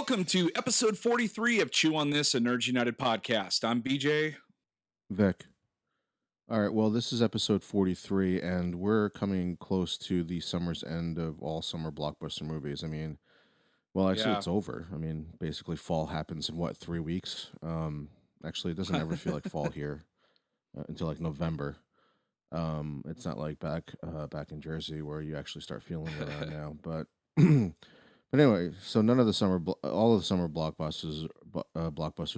Welcome to episode 43 of Chew on This, a Nerds United podcast. I'm BJ. Vic. All right, well, this is episode 43, and we're coming close to the summer's end of all summer blockbuster movies. Well, actually, Yeah. it's over. Basically, fall happens in what, 3 weeks? Actually, it doesn't ever feel like fall here until like November. It's not like back in Jersey where you actually start feeling it around now. But but anyway, so none of the all of the summer blockbusters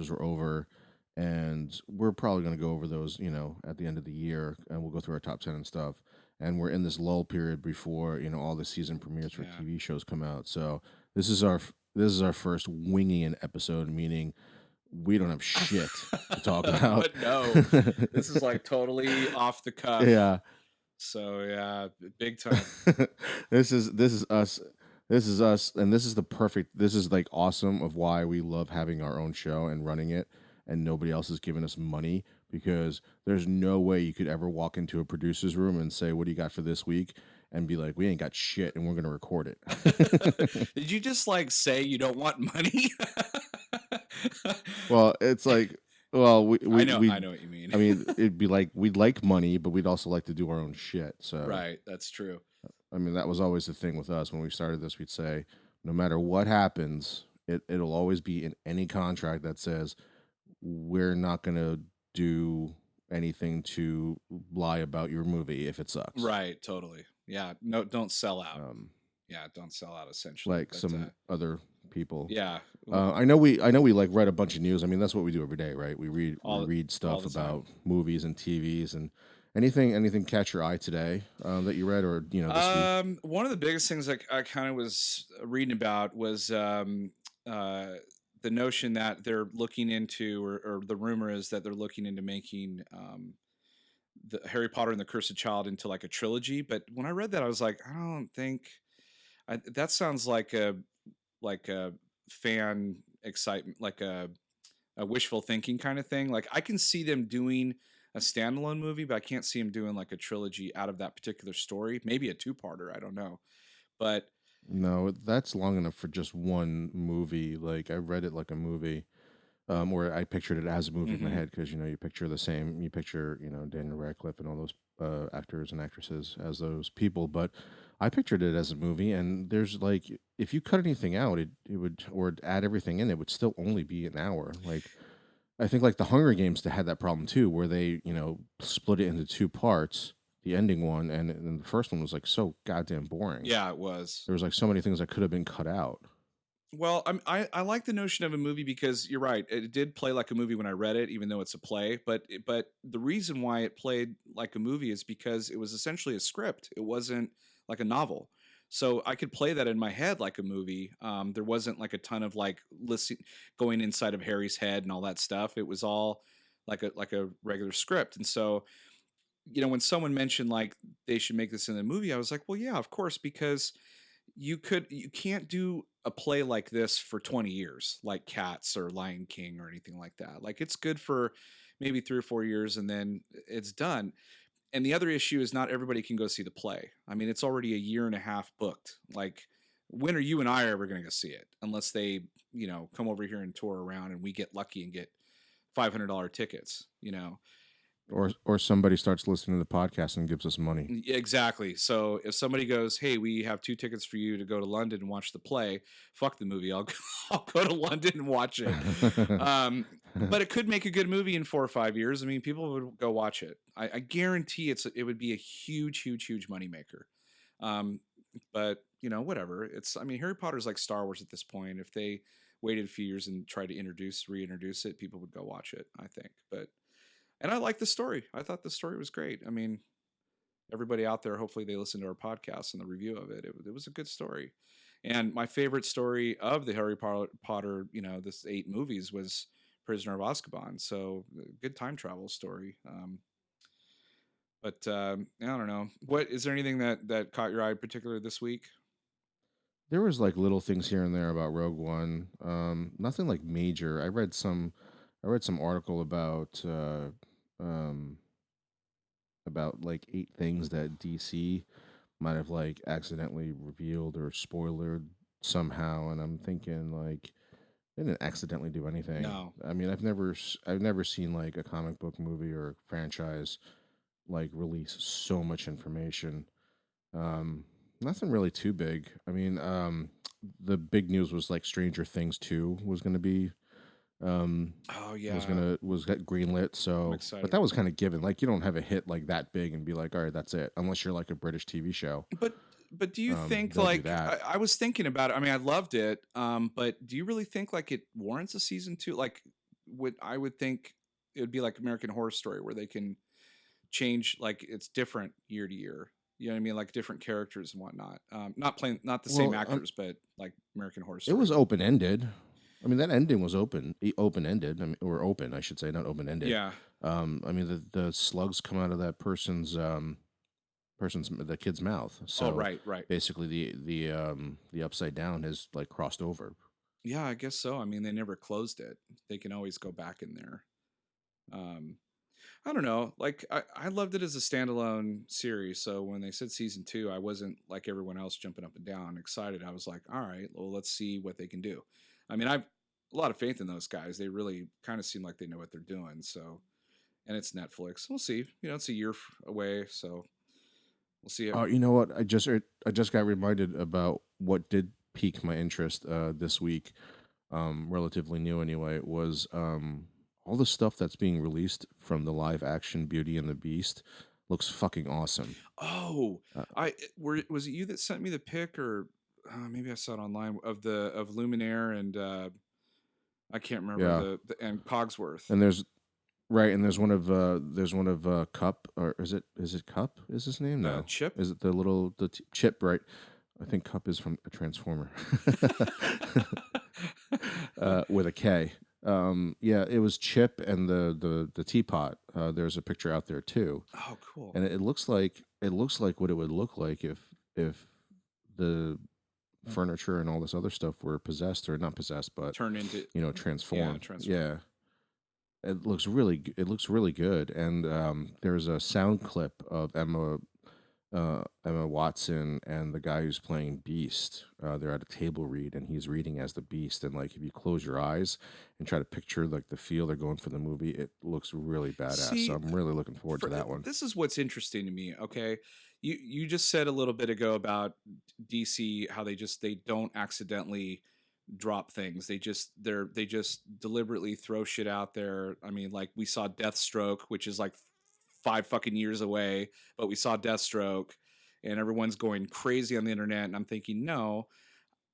were over, and we're probably going to go over those, at the end of the year, and we'll go through our top 10 and stuff. And we're in this lull period before all the season premieres for Yeah. TV shows come out. So this is our first winging an episode, meaning we don't have shit to talk about. But no, this is like totally off the cuff. Yeah. So yeah, big time. This is us. This is us, and this is like awesome of why we love having our own show and running it, and nobody else is giving us money, because there's no way you could ever walk into a producer's room and say, "What do you got for this week?" and be like, "We ain't got shit, and we're gonna record it." Did you just like say you don't want money? Well, it's like, well, I know what you mean. it'd be like we'd like money, but we'd also like to do our own shit. So Right, that's true. that was always the thing with us when we started this. We'd say, no matter what happens, it'll always be in any contract that says we're not going to do anything to lie about your movie if it sucks. Right, totally. Yeah, no, don't sell out. Yeah, don't sell out. Essentially, like some other people. Yeah, I know we like read a bunch of news. That's what we do every day, right? We read stuff the time. about movies and TVs and anything catch your eye today that you read, or this week? One of the biggest things I kind of was reading about was the notion that they're looking into, or the rumor is that they're looking into making the Harry Potter and the Cursed Child into like a trilogy. But when I read that, I was like, I don't think that sounds like a fan excitement, like a wishful thinking kind of thing. Like I can see them doing a standalone movie, but I can't see them doing like a trilogy out of that particular story. Maybe a two-parter, I don't know. But no, that's long enough for just one movie. Like I read it like a movie, or I pictured it as a movie in my head, because you picture Daniel Radcliffe and all those actors and actresses as those people, but I pictured it as a movie. And there's like, if you cut anything out, it would, or add everything in, it would still only be an hour. Like I think like the Hunger Games had that problem too, where they split it into two parts, the ending one, and the first one was like so goddamn boring. Yeah, it was. There was like so many things that could have been cut out. Well, I like the notion of a movie, because you're right. It did play like a movie when I read it, even though it's a play. But the reason why it played like a movie is because it was essentially a script. It wasn't like a novel. So I could play that in my head like a movie. There wasn't like a ton of like going inside of Harry's head and all that stuff. It was all like a regular script. And so, when someone mentioned like they should make this in a movie, I was like, well, yeah, of course, because you can't do a play like this for 20 years, like Cats or Lion King or anything like that. Like it's good for maybe 3 or 4 years and then it's done. And the other issue is not everybody can go see the play. I mean, it's already a year and a half booked. Like, when are you and I ever going to go see it? Unless they, come over here and tour around and we get lucky and get $500 tickets, Or somebody starts listening to the podcast and gives us money. Exactly. So if somebody goes, hey, we have 2 tickets for you to go to London and watch the play, fuck the movie. I'll go to London and watch it. But it could make a good movie in 4 or 5 years. I mean, people would go watch it. I guarantee it would be a huge, huge, huge moneymaker. But whatever. Harry Potter's like Star Wars at this point. If they waited a few years and tried to reintroduce it, people would go watch it, I think. And I like the story. I thought the story was great. I mean, everybody out there, hopefully they listened to our podcast and the review of it. It was a good story. And my favorite story of the Harry Potter, this 8 movies, was Prisoner of Azkaban. So good time travel story. But I don't know. What is there anything that caught your eye particularly this week? There was like little things here and there about Rogue One. Nothing like major. I read some article about like 8 things that DC might have like accidentally revealed or spoilered somehow, and I'm thinking like, They didn't accidentally do anything. No. I mean, I've never seen like a comic book movie or franchise like release so much information. Um, Nothing really too big. I mean, the big news was like Stranger Things 2 was going to be Oh yeah, was get greenlit. I'm So, but excited that for was that. kind of given. Like, you don't have a hit like that big and be like, all right, that's it. Unless you're like a British TV show, But do you think they'll do like that. I was thinking about it. I mean, I loved it. But do you really think like it warrants a season two? Like, would think it would be like American Horror Story where they can change like it's different year to year. You know what I mean? Like different characters and whatnot. Not the same Well, actors, but like American Horror it Story. was open ended. I mean, that ending was open ended. I mean, or open, I should say, not open ended. Yeah. I mean, the slugs come out of that person's the kid's mouth. Oh, So right, right. basically, the upside down has like crossed over. Yeah, I guess so. I mean, they never closed it. They can always go back in there. Um, I don't know. Like I loved it as a standalone series. So when they said season two, I wasn't like everyone else jumping up and down, excited. I was like, all right, well, let's see what they can do. I mean, I've a lot of faith in those guys. They really kind of seem like they know what they're doing. So, and it's Netflix. We'll see. You know, it's a year away, so we'll see it. Oh, you know what? I just got reminded about what did pique my interest this week. Relatively new anyway. Was all the stuff that's being released from the live action Beauty and the Beast looks fucking awesome. Oh, Uh, was it you that sent me the pic, or maybe I saw it online of the of Luminaire and I can't remember yeah, the and Cogsworth. and there's right, and there's one of Cup, or is it Cup? Is his name? No, Chip. is it the little Chip? Right, I think Cup is from a Transformer. With a K. Yeah, it was Chip and the teapot. There's a picture out there too, Oh, cool. and it looks like what it would look like if the furniture and all this other stuff were possessed or not possessed, but Turn into yeah, transformed. transform. Yeah, it looks really good. And there's a sound clip of Emma Watson and the guy who's playing Beast. They're at a table read, and he's reading as the Beast. And like, if you close your eyes and try to picture like the feel they're going for the movie, it looks really badass. So See, I'm really looking forward to that one. this is what's interesting to me. Okay, you just said a little bit ago about DC how they don't accidentally drop things. They just deliberately throw shit out there. I mean, like we saw Deathstroke, which is like 5 fucking years away, but we saw Deathstroke, and everyone's going crazy on the internet. And I'm thinking, no,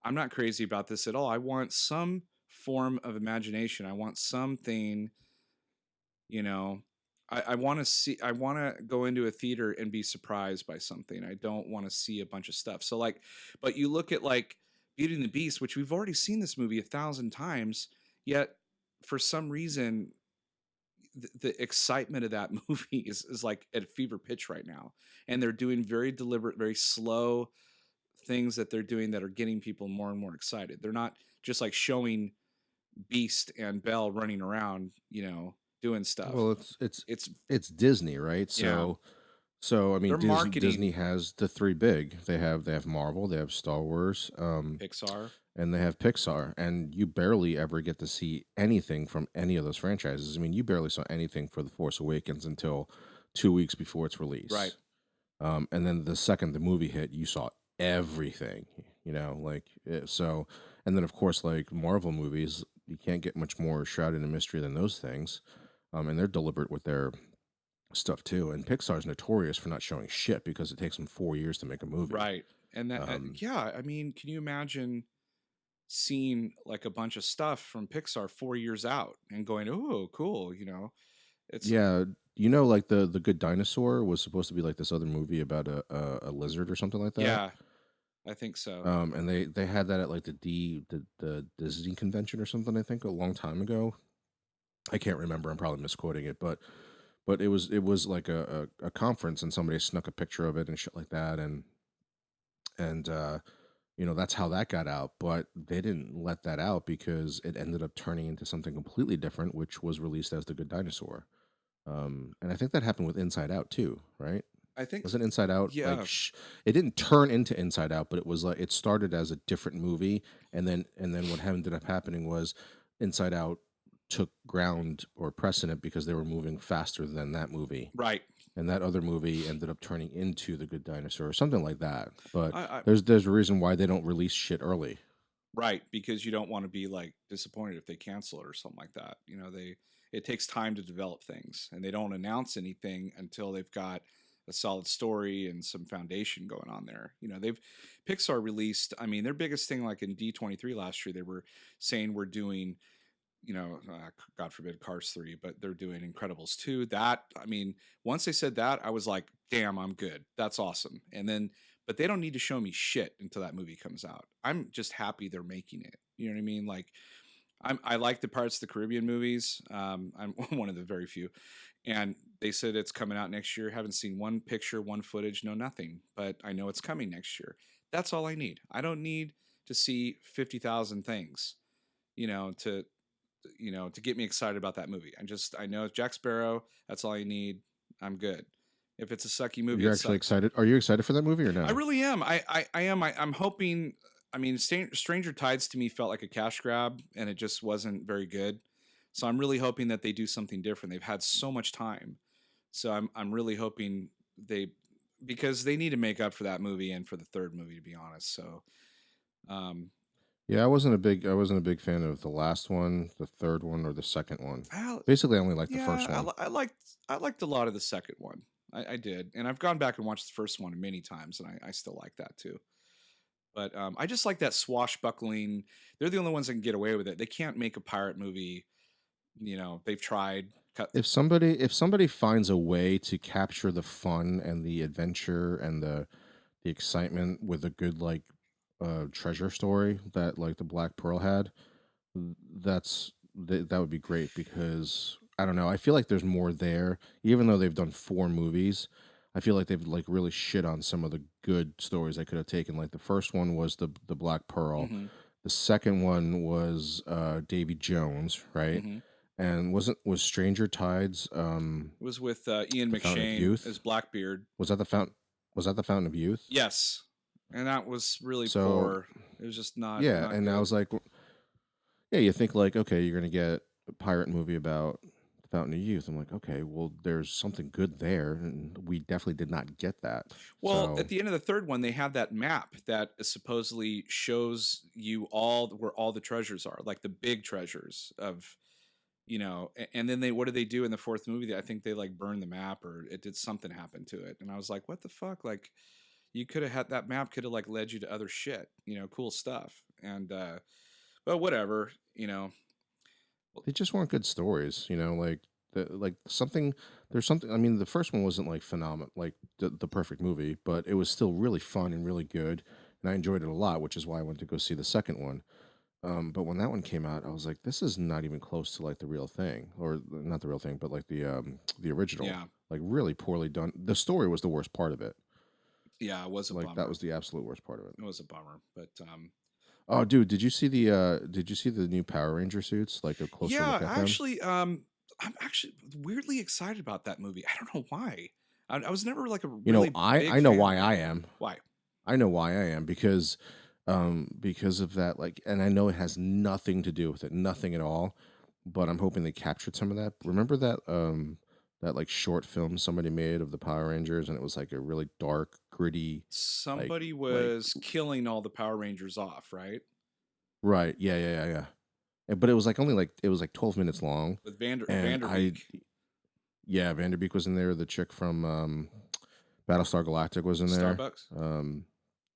I'm not crazy about this at all. I want some form of imagination. I want something, you know. I want to see. I want to go into a theater and be surprised by something. I don't want to see a bunch of stuff. So like, but you look at like Beauty and the Beast, which we've already seen this movie 1,000 times, yet for some reason the excitement of that movie is like at fever pitch right now, and they're doing very deliberate, very slow things that they're doing that are getting people more and more excited. They're not just like showing Beast and Belle running around, doing stuff. Well, It's it's Disney, right? yeah, So I mean, they're Disney marketing has the three big. They have Marvel, they have Star Wars, Pixar. and they have Pixar. And you barely ever get to see anything from any of those franchises. I mean, you barely saw anything for The Force Awakens until 2 weeks before its Right. release. And then the second the movie hit, you saw everything. You know, like so. And then of course, like Marvel movies, you can't get much more shrouded in mystery than those things. And they're deliberate with their stuff too. And Pixar's notorious for not showing shit because it takes them 4 years to make a movie. Right. And that Um, yeah, I mean, can you imagine seeing like a bunch of stuff from Pixar 4 years out and going, "Oh, cool," It's yeah, you know, like the Good Dinosaur was supposed to be like this other movie about a lizard or something like that. yeah, I think so. And they had that at like the Disney convention or something. I think a long time ago. I can't remember. I'm probably misquoting it, but it was like a conference, and somebody snuck a picture of it and shit like that. And you know, that's how that got out. But they didn't let that out because it ended up turning into something completely different, which was released as The Good Dinosaur. And I think that happened with Inside Out too, right? I think, Wasn't Inside Out like yeah, it didn't turn into Inside Out, but it was like it started as a different movie, and then what ended up happening was Inside Out took ground or precedent because they were moving faster than that movie, right. and that other movie ended up turning into The Good Dinosaur or something like that. But I there's a reason why they don't release shit early. Right, because you don't want to be like disappointed if they cancel it or something like that. It takes time to develop things, and they don't announce anything until they've got a solid story and some foundation going on there. They've Pixar released, I mean, their biggest thing, like in D23 last year, they were saying we're doing, God forbid Cars 3, but they're doing Incredibles 2. That, I mean, once they said that, I was like, damn, I'm good. That's awesome. And then, but they don't need to show me shit until that movie comes out. I'm just happy they're making it. You know what I mean? Like, I like the Pirates of the Caribbean movies. I'm one of the very few. And they said it's coming out next year. Haven't seen one picture, one footage, no nothing. But I know it's coming next year. That's all I need. I don't need to see 50,000 things, to to get me excited about that movie. I know it's Jack Sparrow. That's all I need. I'm good. If it's a sucky movie, You're it actually sucks. excited? Are you excited for that movie or I no? really am. I am. I'm hoping. I mean, Stranger Tides to me felt like a cash grab, and it just wasn't very good. So I'm really hoping that they do something different. They've had so much time, so I'm really hoping they, because they need to make up for that movie and for the third movie, to be honest. So, um, Yeah, I wasn't a big fan of the last one, the third one, or the second one. I, Basically, I only liked the yeah, first one. I liked a lot of the second one. I did, and I've gone back and watched the first one many times, and I still like that too. But I just like that swashbuckling. They're the only ones that can get away with it. They can't make a pirate movie. They've tried. Cut. If somebody finds a way to capture the fun and the adventure and the excitement with a good like treasure story that like the Black Pearl had, that would be great because I don't know. I feel like there's more there, even though they've done four movies. I feel like they've like really shit on some of the good stories they could have taken. Like the first one was the Black Pearl, Mm-hmm, the second one was Davy Jones, right? mm-hmm. And was Stranger Tides It was with Ian the Fountain of McShane Youth? as Blackbeard. Was that the fountain? Was that the Fountain of Youth? Yes, and that was really So poor. It was just not yeah, not and I good. was like, yeah, you think like, okay, you're gonna get a pirate movie about the Fountain of Youth. I'm like, okay, well, there's something good there, and we definitely did not get that. Well, So at the end of the third one, they have that map that supposedly shows you where all the treasures are, like the big treasures of, and then what do they do in the fourth movie? I think they like burn the map, or it did something happen to it. And I was like, what the fuck? Like, you could have had that map, could have like led you to other shit, cool stuff. And, but whatever, they just weren't good stories, like like something. There's something. I mean, the first one wasn't like phenomenal, like the perfect movie, but it was still really fun and really good, and I enjoyed it a lot, which is why I went to go see the second one. But when that one came out, I was like, this is not even close to like the real thing, or not the real thing, but like the original. yeah, Like really poorly done. The story was the worst part of it. yeah, it was a Like that bummer. was the absolute worst part of it. It was a bummer, but, Oh, dude, did you see the new Power Ranger suits? Like a closer yeah, look at them? actually, I'm actually weirdly excited about that movie. I don't know why. I was never like a You know, really big I know fan why of it. I am. Why? I know why I am because of that like, and I know it has nothing to do with it, nothing at all, but I'm hoping they captured some of that. Remember that like short film somebody made of the Power Rangers, and it was like a really dark, gritty, like Somebody like was killing all the Power Rangers off, right? right, yeah. But it was like only like it was like 12 minutes long, With and I Vanderbeek, yeah, Vanderbeek was in there. The chick from Battlestar Galactic was in there. Starbucks. Um,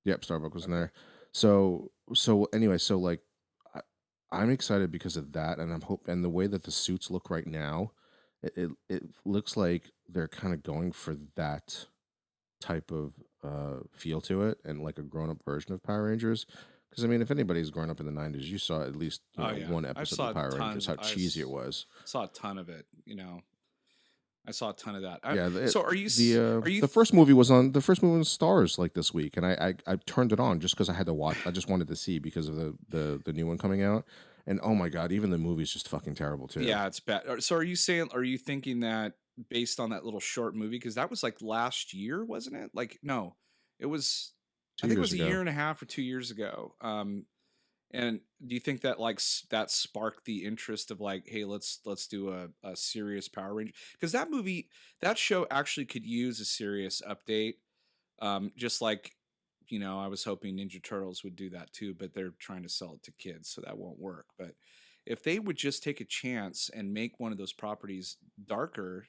yep, Starbuck was in Okay. there. So anyway, so like I, I'm excited because of that, and and the way that the suits look right now, it looks like they're kind of going for that type of feel to it, and like a grown up version of Power Rangers. Because I mean, if anybody's grown up in the '90s, you saw at least Oh yeah, one I episode of saw the Power Rangers, tons. how cheesy it was. Saw a ton of it. I saw a ton of that. Yeah, So the first movie was on the first movie was Stars like this week, and I turned it on just because I had to watch. I just wanted to see because of the new one coming out, and oh my god, even the movie's just fucking terrible too. Yeah, it's bad. So are you saying? Are you thinking that? based on that little short movie because that was like last year, wasn't it? Like no, it was. I two think it years was a year ago. and a half or 2 years ago. And do you think that like that sparked the interest of like, hey, let's do a serious Power Ranger? Because that movie, that show actually could use a serious update. Just like I was hoping Ninja Turtles would do that too, but they're trying to sell it to kids, so that won't work. But if they would just take a chance and make one of those properties darker,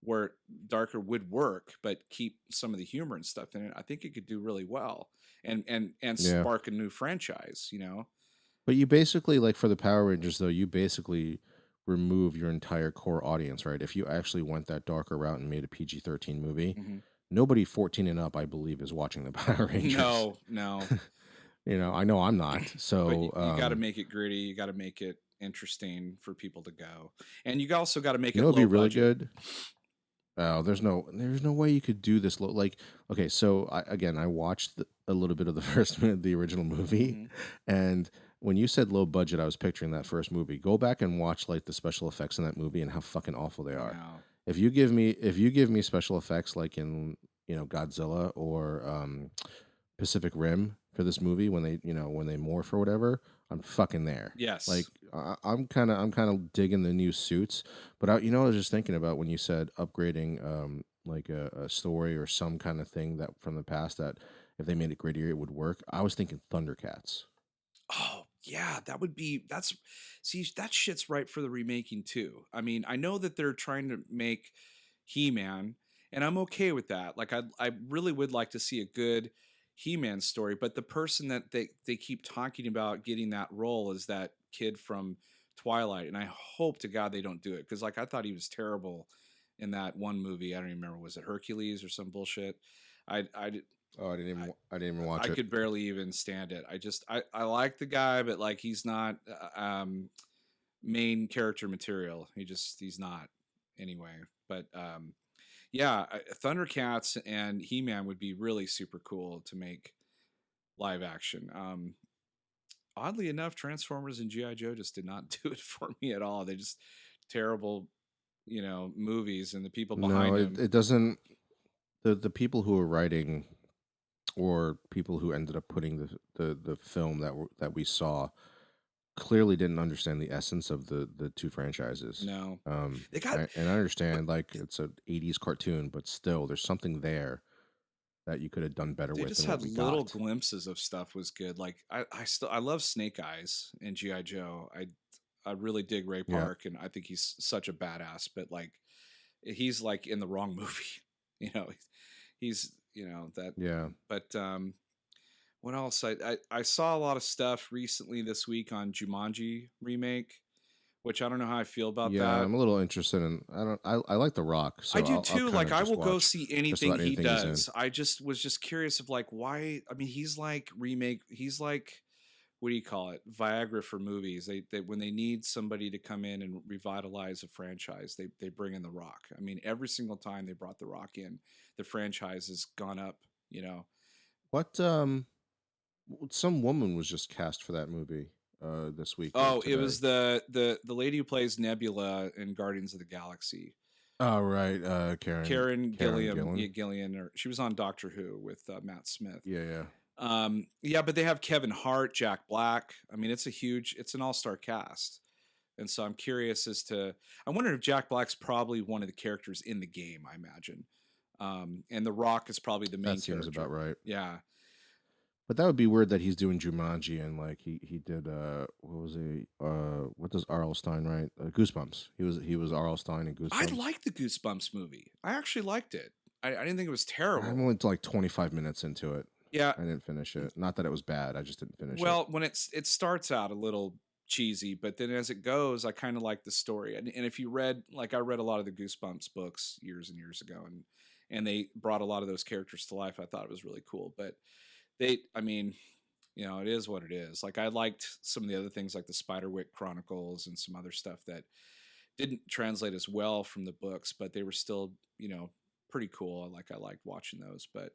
where darker would work, but keep some of the humor and stuff in it, I think it could do really well and Yeah. spark a new franchise. But you basically, like, for the Power Rangers though, you basically remove your entire core audience, right? If you actually went that darker route and made a PG-13 movie, Hmm. nobody 14 and up, I believe, is watching the Power Rangers. No, no, I know I'm not. but So, you got to make it gritty. You got to make it interesting for people to go, and you also got to make it it'd be low really budget. good. Oh, there's no way you could do this. Like, okay, so I watched a little bit of the first minute of the original movie, Hmm. and when you said low budget, I was picturing that first movie. Go back and watch like the special effects in that movie and how fucking awful they I are. know. If you give me special effects like in Godzilla or Pacific Rim for this movie when they morph or whatever, I'm fucking there. Like Yes. I'm kind of digging the new suits, but I was just thinking about when you said upgrading like a story or some kind of thing that from the past that if they made it grittier it would work. I was thinking Thundercats. Oh, yeah, that's see, that shit's right for the remaking too. I mean, I know that they're trying to make He-Man, and I'm okay with that. Like I really would like to see a good He-Man story, but the person that they keep talking about getting that role is that kid from Twilight, and I hope to God they don't do it because like I thought he was terrible in that one movie. I don't even remember, was it Hercules or some bullshit? I Oh, I didn't even I watch it. could barely even stand it. I like the guy, but like he's not main character material. He's not anyway. But yeah, Thundercats and He Man would be really super cool to make live action. Oddly enough, Transformers and GI Joe just did not do it for me at all. They just terrible, movies, and the people No, behind it, them. it doesn't. The people who are writing or people who ended up putting the film that we saw clearly didn't understand the essence of the two franchises. No, Um, they got. and I understand like it's a '80s cartoon, but still, there's something there that you could have done better They with just than what had we little got. glimpses of stuff was good. Like I love Snake Eyes and GI Joe. I really dig Ray Yeah, Park, and I think he's such a badass. But like he's like in the wrong movie. you know, he's that. yeah, But what else? I saw a lot of stuff recently this week on Jumanji remake, which I don't know how I feel about yeah. that. I'm a little interested in. I don't. I like The Rock, I so do I'll too. kind Like of I just will go watch see just anything about he anything he's in. does. I just was just curious of like why. I mean, he's like remake. He's like, what do you call it? Viagra for movies. They when they need somebody to come in and revitalize a franchise, they bring in The Rock. I mean, every single time they brought The Rock in, the franchise has gone up. You know. What some woman was just cast for that movie this week or Oh, it today. was the lady who plays Nebula in Guardians of the Galaxy. Oh right, Karen Karen Gilliam, yeah, Gillan. Gillian, or she was on Doctor Who with Matt Smith. Yeah, yeah. Yeah, but they have Kevin Hart, Jack Black. I mean, it's an all-star cast. And so I'm curious as to, I wonder if Jack Black's probably one of the characters in the game, I imagine. And The Rock is probably the That main seems about character. right. Yeah. But that would be weird that he's doing Jumanji and like he did what was he what does R.L. Stein write? Goosebumps. He was R.L. Stein in I Goosebumps. liked the Goosebumps movie. I actually liked it. I didn't think it was I'm terrible. only like 25 minutes into it. Yeah. I didn't finish it. Not that it was bad. I just didn't finish it. Well, when it starts out a little cheesy, but then as it goes, I kind of like the story. And if you read, like I read a lot of the Goosebumps books years and years ago, and they brought a lot of those characters to life. I thought it was really cool. But I mean, it is what it is. Like I liked some of the other things, like the Spiderwick Chronicles and some other stuff that didn't translate as well from the books, but they were still, pretty cool. I liked watching those, but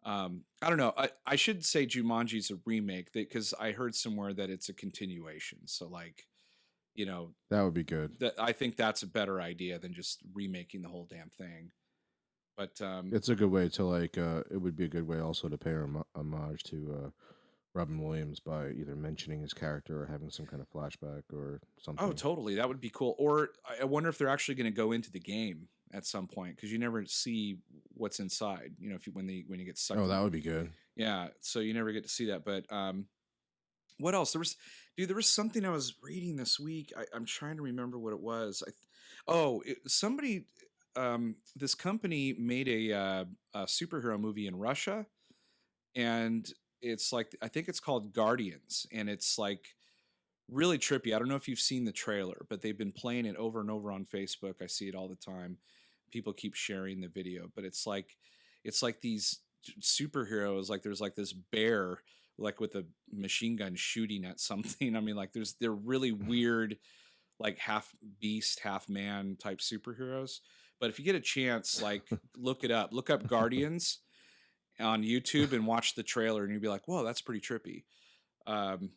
I don't know. I should say Jumanji's a remake because I heard somewhere that it's a continuation. So like You know, That would be good. that I think that's a better idea than just remaking the whole damn thing. But It's a good way to like. It would be a good way also to pay homage to Robin Williams by either mentioning his character or having some kind of flashback or oh, something. totally, that would be cool. Or I wonder if they're actually going to go into the game at some point because you never see what's inside. You know, if you when you get Oh, sucked in. that would be good. Yeah, so you never get to see that. But what else? There was something I was reading this week. I'm trying to remember what it was. Somebody, this company made a superhero movie in Russia, and it's like I think it's called Guardians, and it's like really trippy. I don't know if you've seen the trailer, but they've been playing it over and over on Facebook. I see it all the time. People keep sharing the video, but it's like these superheroes. Like there's like this bear, like with a machine gun shooting at something. I mean, like they're really weird, like half beast, half man type superheroes. But if you get a chance, like look it up. Look up Guardians on YouTube and watch the trailer, and you'll be like, "Whoa, that's pretty trippy." Um,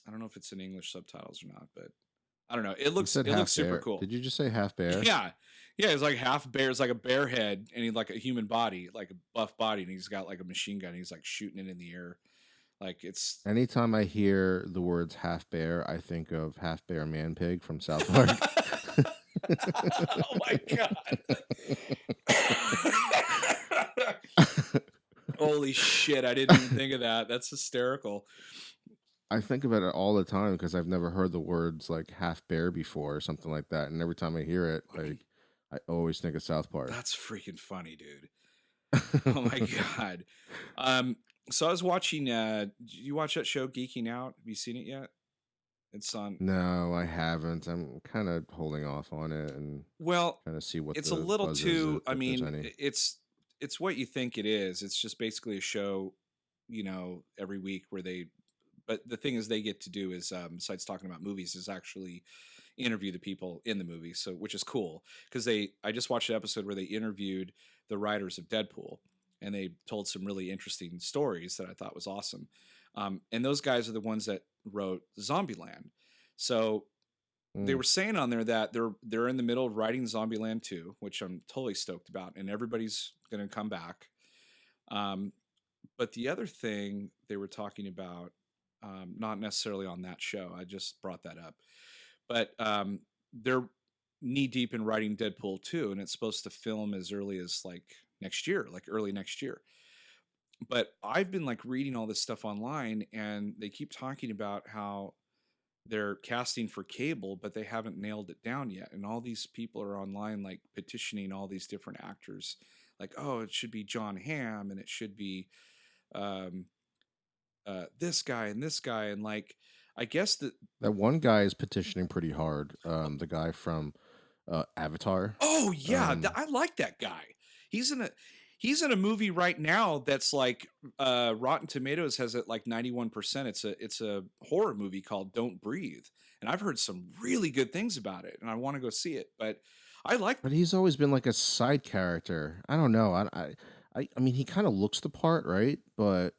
I don't know if it's in English subtitles or not, but I don't know. You said It looks half super bear. cool. Did you just say half bear? Yeah. Yeah, it's like half bear. It's like a bear head and he's like a human body, like a buff body, and he's got like a machine gun. He's like shooting it in the air. Like it's Anytime I hear the words half bear, I think of half bear man pig from South Park. oh my god. Holy shit, I didn't even think of that. That's hysterical. I think about it all the time because I've never heard the words like half bear before or something like that. And every time I hear it, like I always think of South Park. That's freaking funny, dude. Oh my god. So I was watching did you watch that show Geeking Out? Have you seen it yet? It's on No, I haven't. I'm kind of holding off on it and well, trying to see what it's a the little buzz is, too I if there's mean, any. it's what you think it is. It's just basically a show, every week where they but the thing is they get to do is besides talking about movies is actually interview the people in the movie, so which is cool because they I just watched an episode where they interviewed the writers of Deadpool and they told some really interesting stories that I thought was awesome. And those guys are the ones that wrote Zombieland. So they Mm. were saying on there that they're in the middle of writing Zombieland 2, which I'm totally stoked about, and everybody's going to come back. Um, but the other thing they were talking about, not necessarily on that show, I just brought that up, but they're knee deep in writing Deadpool 2, and it's supposed to film as early as like next year, like early next year. But I've been like reading all this stuff online, and they keep talking about how they're casting for cable, but they haven't nailed it down yet. And all these people are online, like petitioning all these different actors, like, oh, it should be John Hamm, and it should be um, this guy and this guy, and like, I guess that. That one guy is petitioning pretty hard. The guy from Avatar. Oh yeah, Um, I like that guy. He's in a he's in a movie right now that's like Rotten Tomatoes has it like 91%. It's a horror movie called Don't Breathe. And I've heard some really good things about it and I want to go see it. But I like but he's always been like a side character. I don't know. I mean, he kind of looks the part, right? But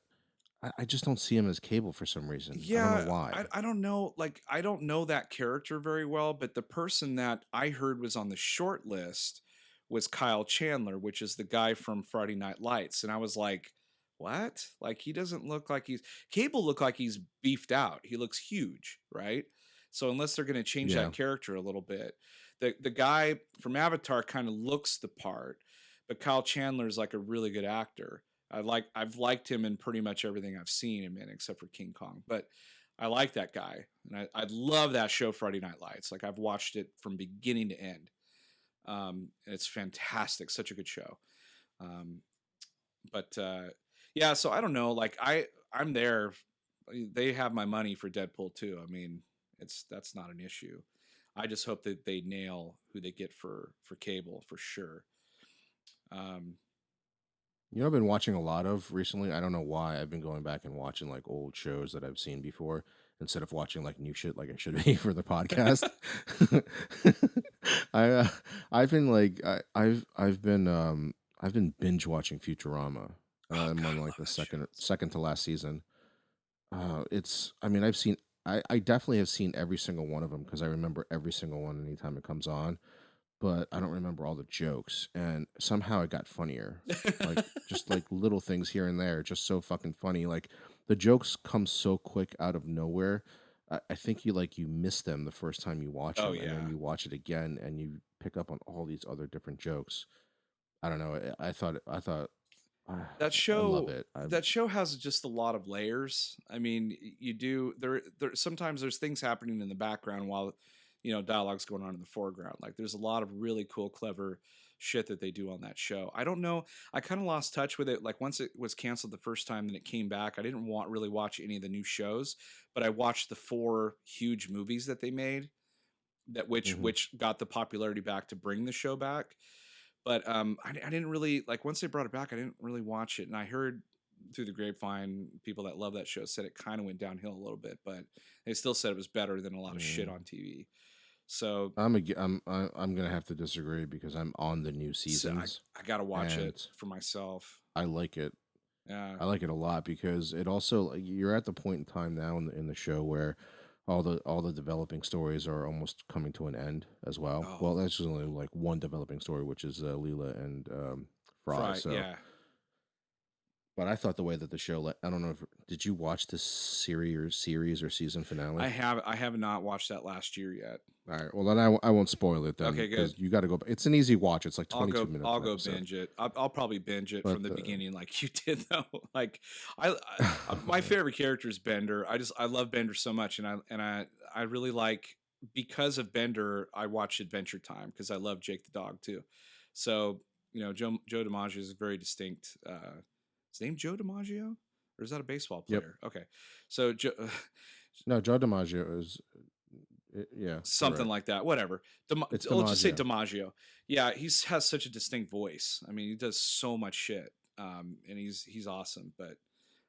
I just don't see him as Cable for some reason. I don't know yeah, why. I don't know, like I don't know that character very well, but the person that I heard was on the short list was Kyle Chandler, which is the guy from Friday Night Lights. And I was like, what? Like he doesn't look like Cable look like he's beefed out. He looks huge, right? So unless they're gonna change Yeah. that character a little bit, the guy from Avatar kind of looks the part, but Kyle Chandler is like a really good actor. I've liked him in pretty much everything I've seen him in except for King Kong. But I like that guy. And I love that show, Friday Night Lights. Like I've watched it from beginning to end. And it's fantastic, such a good show. Um, but yeah, so I don't know. Like I'm there. They have my money for Deadpool too. I mean, that's not an issue. I just hope that they nail who they get for Cable for sure. Um, You know, I've been watching a lot of recently. I don't know why. I've been going back and watching like old shows that I've seen before instead of watching like new shit like I should be for the podcast. I I've been like I've been binge watching Futurama. oh I'm God, on I like love the that show. second to last season. It's I mean I've seen I definitely have seen every single one of them because I remember every single one anytime it comes on, but I don't remember all the jokes. And somehow it got funnier. Like just like little things here and there, just so fucking funny. Like the jokes come so quick out of nowhere. I think you miss them the first time you watch Oh them, and then yeah. you watch it again and you pick up on all these other different jokes. I don't know. I thought That I love show it. I that show has just a lot of layers. I mean, you do there sometimes there's things happening in the background while dialogue's going on in the foreground. Like there's a lot of really cool, clever shit that they do on that show. I don't know. I kind of lost touch with it. Like once it was canceled the first time, then it came back. I didn't really watch any of the new shows, but I watched the four huge movies that they made that Mhm. which got the popularity back to bring the show back. But I didn't really like once they brought it back. I didn't really watch it, and I heard through the grapevine people that love that show said it kind of went downhill a little bit, but they still said it was better than a lot of shit Mm. on TV. So, I'm gonna have to disagree because I'm on the new so seasons I got to watch it and for myself. I like it. Yeah. I like it a lot because it also like, you're at the point in time now in the show where all the developing stories are almost coming to an end as well. Oh, Well, that's just only like one developing story, which is Leela and Fry. Fry. So, Yeah. but I thought the way that the show, I don't know if did you watch this series or season finale? I have not watched that last year yet. All right. Well, then I won't spoil it then Okay, good. because you got to go. It's an easy watch. It's like 22 minutes I'll an go episode. binge it. I'll probably binge it But from the beginning, like you did, though. Like my favorite character is Bender. I love Bender so much, and I really like because of Bender. I watch Adventure Time because I love Jake the dog too. So Joe DiMaggio is very distinct. His name Joe DiMaggio, or is that a baseball yep. player? Okay, so No, Joe DiMaggio is. Yeah, you're something right. like that. Whatever. It's I'll just say DiMaggio. DiMaggio. Yeah, has such a distinct voice. I mean, he does so much shit, and he's awesome. But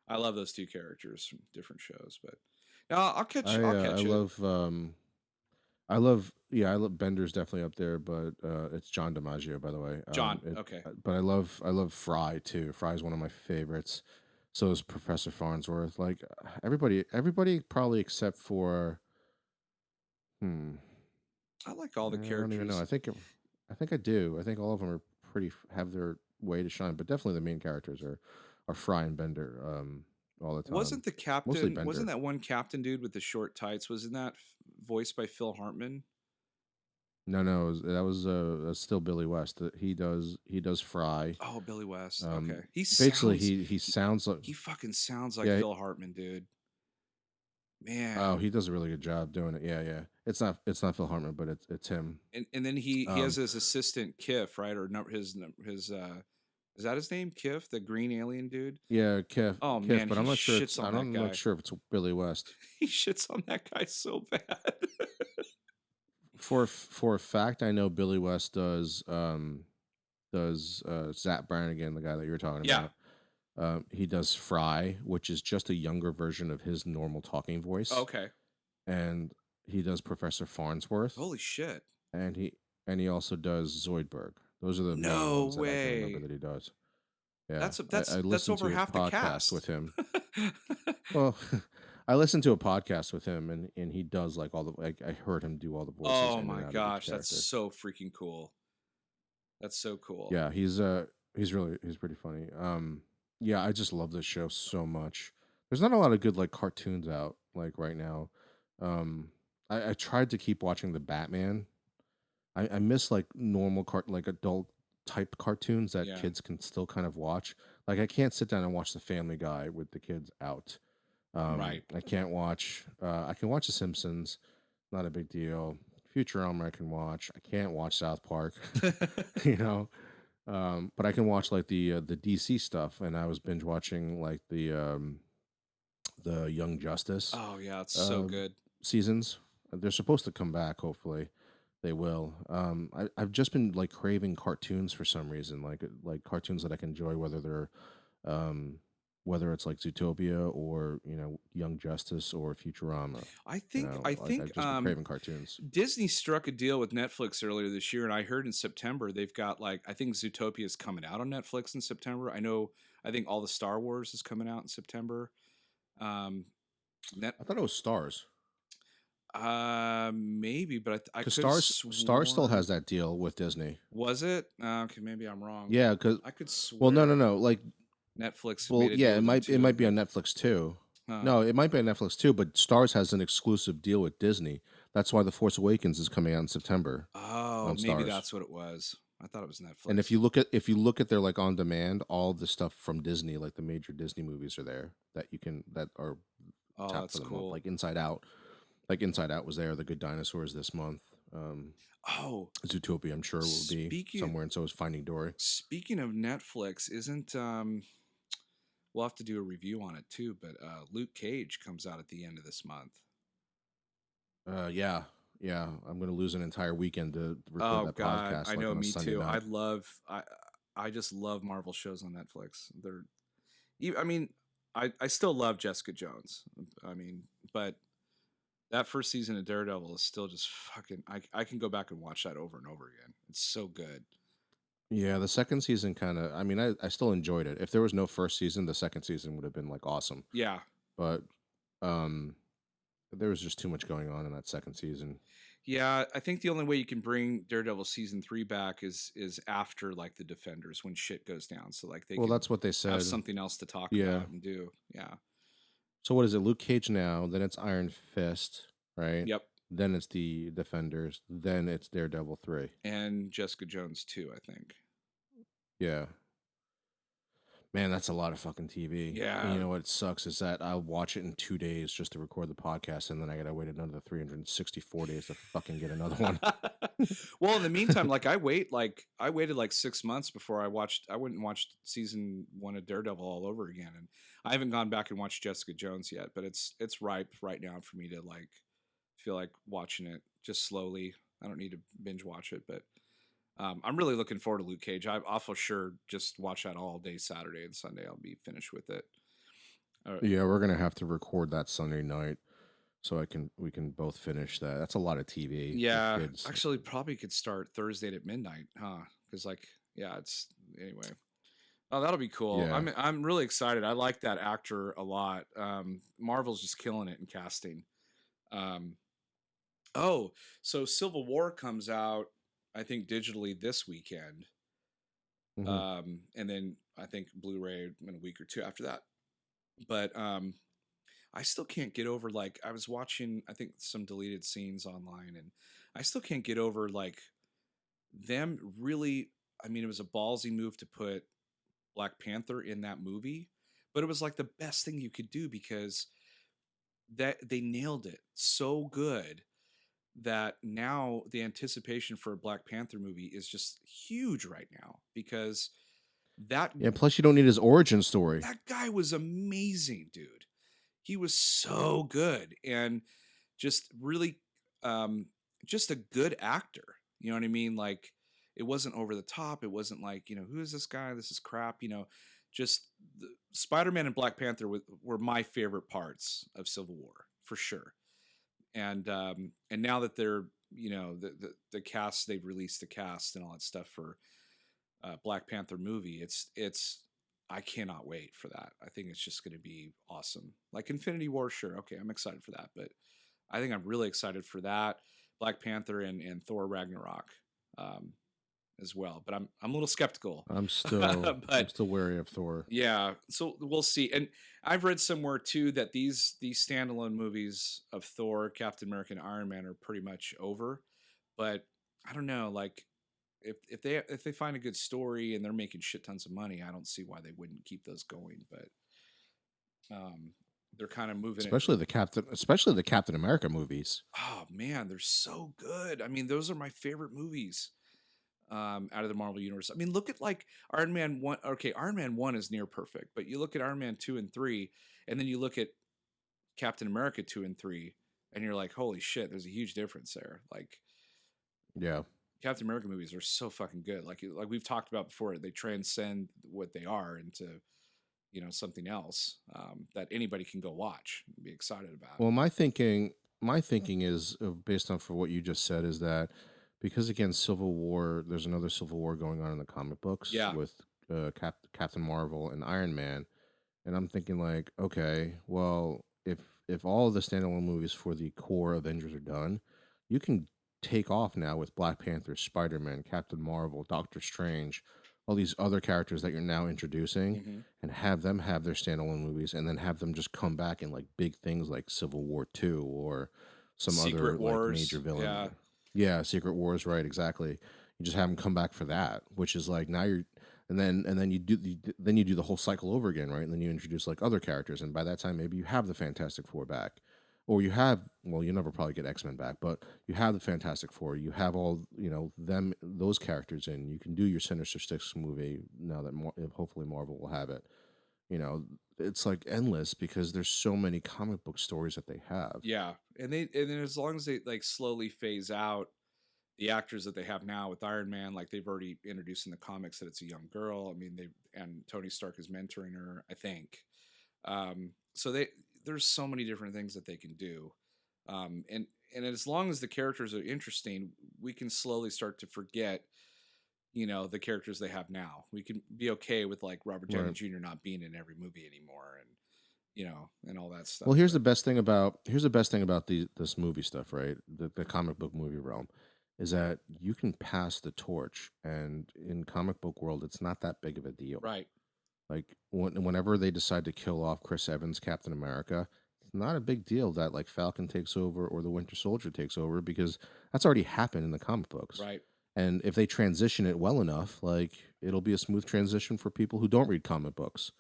I love those two characters from different shows. But no, I'll I catch it. love I love Bender's definitely up there, but it's John DiMaggio by the way. John. Okay. But I love Fry too. Fry is one of my favorites. So is Professor Farnsworth. Like everybody probably except for hmm I like all the I don't even know. characters. I think I do. I think all of them are have their way to shine, but definitely the main characters are Fry and Bender all the time. Mostly Wasn't Bender. that one captain dude with the short tights? Wasn't that voiced by Phil Hartman? No, no, that's still Billy West. He does Fry. Oh, Billy West. Um, Okay. basically, he sounds like He fucking sounds like yeah. Phil Hartman, dude. Oh, Man. he does a really good job doing it. Yeah, yeah. It's not Phil Hartman, but it's him. And then he has Um, his assistant Kiff, right? Or no, his is that his name? Kiff, the green alien dude. yeah, Kiff, Oh Kiff, man, but he I'm not sure. shits on that I'm not guy. sure if it's Billy West. He shits on that guy so bad. For a fact, I know Billy West does Zach Brannigan, the guy that you're talking Yeah. about. He does Fry, which is just a younger version of his normal talking voice, Okay. and he does Professor Farnsworth, Holy shit. and he also does Zoidberg. Those are the main No ones that I can remember way. that he does. Yeah, I That's listened over to a half the podcast cast. with him. Well, I listened to a podcast with him, and he does like all the like I heard him do all the voices Oh in and my out of each gosh, that's character. so freaking cool. That's so cool. Yeah, he's pretty funny. Yeah, I just love this show so much. There's not a lot of good like cartoons out like right now. Um, I tried to keep watching the Batman. I miss like normal like adult type cartoons that Yeah. kids can still kind of watch. Like I can't sit down and watch The Family Guy with the kids out. Right. I can't watch. I can watch The Simpsons, not a big deal. Futurama I can watch. I can't watch South Park, you know. But I can watch like the DC stuff, and I was binge watching like the Young Justice Oh yeah, it's so uh, good. seasons. They're supposed to come back. Hopefully, they will. I've just been like craving cartoons for some reason, like cartoons that I can enjoy, um, whether it's like Zootopia or Young Justice or Futurama. I Like I've think just been craving cartoons. Disney struck a deal with Netflix earlier this year, and I heard in September they've got like I think Zootopia is coming out on Netflix in September. I think all the Star Wars is coming out in September. Um, Net I thought it was Stars. Maybe, but I Because could have Star still sworn. has that deal with Disney. Was it? Okay, maybe I'm wrong, Yeah, but because I could well, no, no, swear no. Like, Netflix well, made a yeah, deal with them it too, might be but on Netflix too. huh. No, it might be on Netflix too. But Stars has an exclusive deal with Disney. That's why The Force Awakens is coming out in September Oh, on maybe Stars. that's what it was. I thought it was And Netflix. if you look at their like on demand, all the stuff from Disney, like the major Disney movies, are there that you can that are Oh, tapped for that's the month. cool. Like Inside Out was there. The Good Dinosaurs this month. Oh, Zootopia, I'm sure will be speaking somewhere, and so is Finding Dory. speaking of Netflix, isn't we'll have to do a review on it too, but Luke Cage comes out at the end of this month. Yeah, yeah. I'm gonna lose an entire weekend to record Oh that God, I podcast like know, on a me Sunday too. night. I just love Marvel shows on Netflix. I mean, I still love Jessica Jones. I mean, but that first season of Daredevil is still just fucking. I can go back and watch that over and over again. It's so good. Yeah, the second season kind of. I mean, I still enjoyed it. If there was no first season, the second season would have been like awesome. Yeah, But um, there was just too much going on in that second season. yeah. I think the only way you can bring Daredevil season 3 back is after like the Defenders when shit goes down, so like they Well, can that's what they have said. something else to talk Yeah. about and do. Yeah. So what is it? Luke Cage now, then it's Iron Fist, right? Yep. Then it's the Defenders, then it's Daredevil 3. And Jessica Jones too, I think. Yeah. Man, that's a lot of fucking TV. And you Yeah. know what sucks is that I'll watch it in 2 days just to record the podcast, and then I gotta wait another 364 days to fucking get another one. Well, in the meantime, I waited like 6 months before I went and watched season 1 of Daredevil all over again, and I haven't gone back and watched Jessica Jones yet, but it's ripe right now for me to like feel like watching it just slowly. I don't need to binge watch it, but I'm really looking forward to Luke Cage. I'll for sure just watch that all day Saturday and Sunday. I'll be finished with it. Uh, Yeah, we're gonna have to record that Sunday night so I can we can both finish that. That's a lot of TV with yeah, kids. actually, probably could start Thursday at midnight, huh? Because like, yeah, it's anyway. Oh, that'll be cool. Yeah. I'm really excited. I like that actor a lot. Marvel's just killing it in casting. Um, oh, so Civil War comes out, I think digitally this weekend, Hmm. and then I think Blu-ray in a week or two after that. But I still can't get over like I was watching I think some deleted scenes online, and I still can't get over like them really. I mean, it was a ballsy move to put Black Panther in that movie, but it was like the best thing you could do because that they nailed it so good that now the anticipation for a Black Panther movie is just huge right now because that Yeah, plus you don't need his origin story. that guy was amazing, dude. He was so good and just really um just a good actor. You know what I mean? Like it wasn't over the top. It wasn't like, who is this guy? This is crap, just Spider-Man and Black Panther were my favorite parts of Civil War for sure. And now that they're, the cast, they've released the cast and all that stuff for Black Panther movie. It's I cannot wait for that. I think it's just going to be awesome. Like Infinity War, sure, okay, I'm excited for that, but I think I'm really excited for that Black Panther and Thor Ragnarok um, as well. But I'm a little skeptical. I'm But still wary of Thor. yeah, so we'll see. And I've read somewhere too that these standalone movies of Thor, Captain America, and Iron Man are pretty much over. But I don't know, like if they find a good story and they're making shit tons of money, I don't see why they wouldn't keep those going. But um, they're kind of moving it. Especially the Captain America movies. Oh man, they're so good. I mean, those are my favorite movies out of the Marvel universe. I mean, look at like Iron Man 1. Okay, Iron Man 1 is near perfect, but you look at Iron Man 2 and 3, and then you look at Captain America 2 and 3, and you're like, holy shit, there's a huge difference there. Like Yeah. Captain America movies are so fucking good. Like we've talked about before, they transcend what they are into something else that anybody can go watch and be excited about. Well, my thinking is based on for what you just said is that because again, Civil War, there's another Civil War going on in the comic books Yeah, with Captain Marvel and Iron Man, and I'm thinking like, okay, well, if all of the standalone movies for the core Avengers are done, you can take off now with Black Panther, Spider Man, Captain Marvel, Doctor Strange, all these other characters that you're now introducing, Hmm. and have them have their standalone movies, and then have them just come back in like big things like Civil War 2 or some other Secret like major Wars. villain. Yeah. Yeah, Secret Wars, right? Exactly. You just have them come back for that, which is like now you're and then then you do the whole cycle over again, right? And then you introduce like other characters, and by that time maybe you have the Fantastic Four back, or you have well, you never probably get X-Men back, but you have the Fantastic Four, you have all them those characters in. You can do your Sinister Six movie now that hopefully Marvel will have it. You know, it's like endless because there's so many comic book stories that they have. Yeah. And then as long as they like slowly phase out the actors that they have now with Iron Man, like they've already introduced in the comics that it's a young girl. I mean, they and Tony Stark is mentoring her, I think. So there's so many different things that they can do. And as long as the characters are interesting, we can slowly start to forget, the characters they have now. We can be okay with like Robert Downey Right. Jr. not being in every movie anymore, and all that Well, stuff. here's the But best thing about this movie stuff, right? The comic book movie realm is that you can pass the torch, and in comic book world, it's not that big of a deal. right, Like whenever they decide to kill off Chris Evans, Captain America, it's not a big deal that like Falcon takes over or the Winter Soldier takes over because that's already happened in the comic books. right. And if they transition it well enough, like it'll be a smooth transition for people who don't read comic books.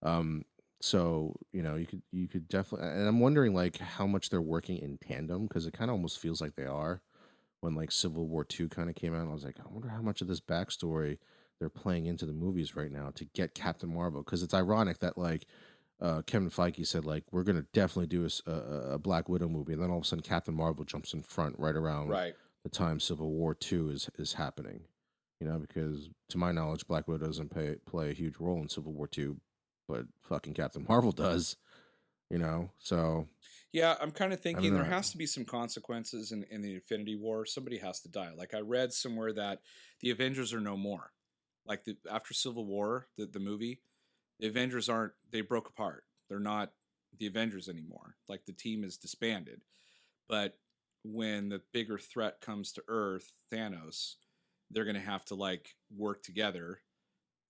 Um, so you could definitely, and I'm wondering like how much they're working in tandem because it kind of almost feels like they are. When like Civil War 2 kind of came out, I was like, I wonder how much of this backstory they're playing into the movies right now to get Captain Marvel. Because it's ironic that like Kevin Feige said like we're gonna definitely do a Black Widow movie, and then all of a sudden Captain Marvel jumps in front right around Right. the time Civil War 2 is happening. Because to my knowledge, Black Widow doesn't play a huge role in Civil War 2, but fucking Captain Marvel does. So Yeah, I'm kind of I don't thinking there know. has to be some consequences in the Infinity War. Somebody has to die. Like I read somewhere that the Avengers are no more. Like after Civil War, the movie, the Avengers aren't. They broke apart. They're not the Avengers anymore. Like the team is disbanded. But when the bigger threat comes to Earth, Thanos, they're going to have to like work together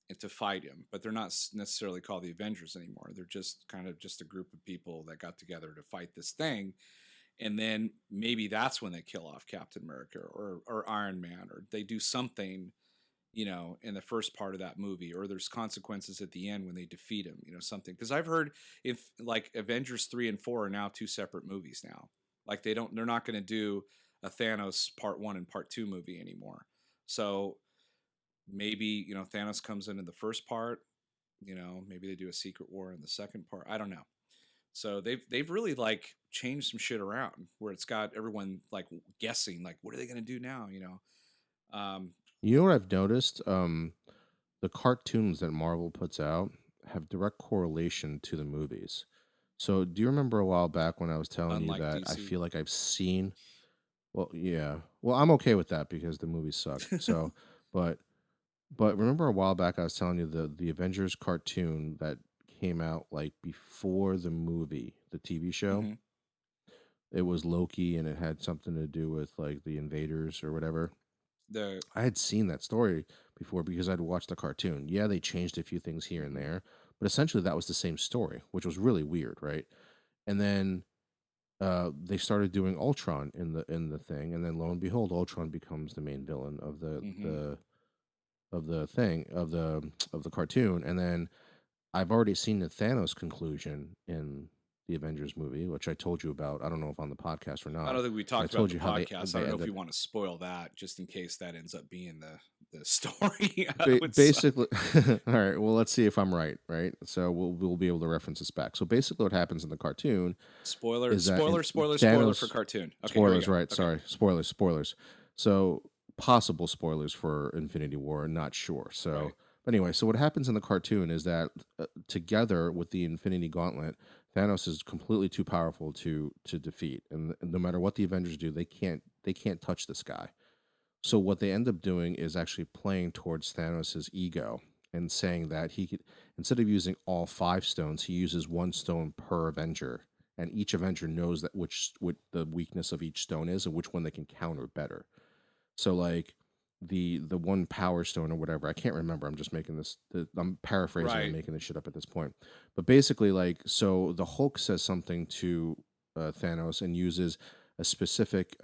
and to fight him. But they're not necessarily called the Avengers anymore. They're just kind of just a group of people that got together to fight this thing. And then maybe that's when they kill off Captain America or Iron Man, or they do something, in the first part of that movie, or there's consequences at the end when they defeat him, something. Because I've heard if like Avengers 3 and 4 are now two separate movies now. Like they're not going to do a Thanos part 1 and part 2 movie anymore. So maybe, Thanos comes in the first part, maybe they do a Secret War in the second part. I don't know. So they've really like changed some shit around where it's got everyone like guessing like what are they going to do now. Um You know what I've noticed? The cartoons that Marvel puts out have direct correlation to the movies. So, do you remember a while back when I was telling you unlike that I DC. feel like I've seen? Well, yeah. Well, I'm okay with that because the movies suck. So, but remember a while back I was telling you the Avengers cartoon that came out like before the movie, the TV show. Hmm. It was Loki, and it had something to do with like the invaders or whatever. The I had seen that story before because I'd watched the cartoon. Yeah, they changed a few things here and Mhm. there, but essentially that was the same story, which was really weird, right? And then they started doing Ultron in the thing, and then lo and behold, Ultron becomes the main villain of the Mhm. the of the thing of the cartoon. And then I've already seen the Thanos conclusion in the Avengers movie, which I told you about. I don't know if on the podcast or I don't not, think we but I talked about told the you how they podcast. I they don't know if ended. you want to spoil that, just in case that ends up being the story. That would suck. Basically, all right. Well, let's see if I'm right. Right. So we'll be able to reference this back. So basically, what happens in the cartoon Spoiler, is that in spoiler, spoiler, spoiler for Thanos cartoon. Okay, here we spoilers. go. Right. Okay. Sorry. Spoilers. So possible spoilers for Infinity War. Not sure. Right. So anyway, so what happens in the cartoon is that together with the Infinity Gauntlet, Thanos is completely too powerful to defeat, and no matter what the Avengers do, they can't touch this guy. So what they end up doing is actually playing towards Thanos' ego and saying that he could, instead of using all 5 stones, he uses 1 stone per Avenger, and each Avenger knows that which what the weakness of each stone is and which one they can counter better. So like the one power stone or whatever, I can't remember. I'm just making this. I'm paraphrasing. I'm Right. making this shit up at this point. But basically, like, so the Hulk says something to Thanos and uses a specific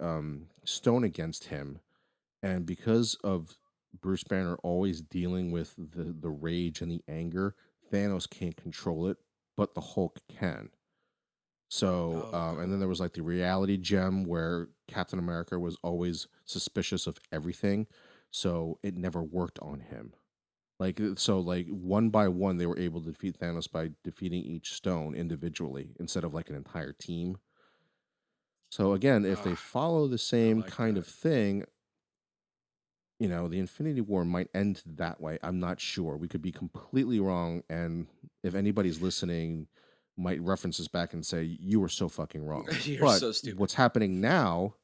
stone against him, and because of Bruce Banner always dealing with the rage and the anger, Thanos can't control it, but the Hulk can. So, Oh, and then cool. there was like the reality gem where Captain America was always suspicious of everything, so it never worked on him. Like so, like one by one, they were able to defeat Thanos by defeating each stone individually instead of like an entire team. So again, if they Ah, follow the I same like kind that. of thing, the Infinity War might end that way. I'm not sure. We could be completely wrong. And if anybody's listening, might reference this back and say, you were so fucking wrong. You're But so stupid. what's happening now,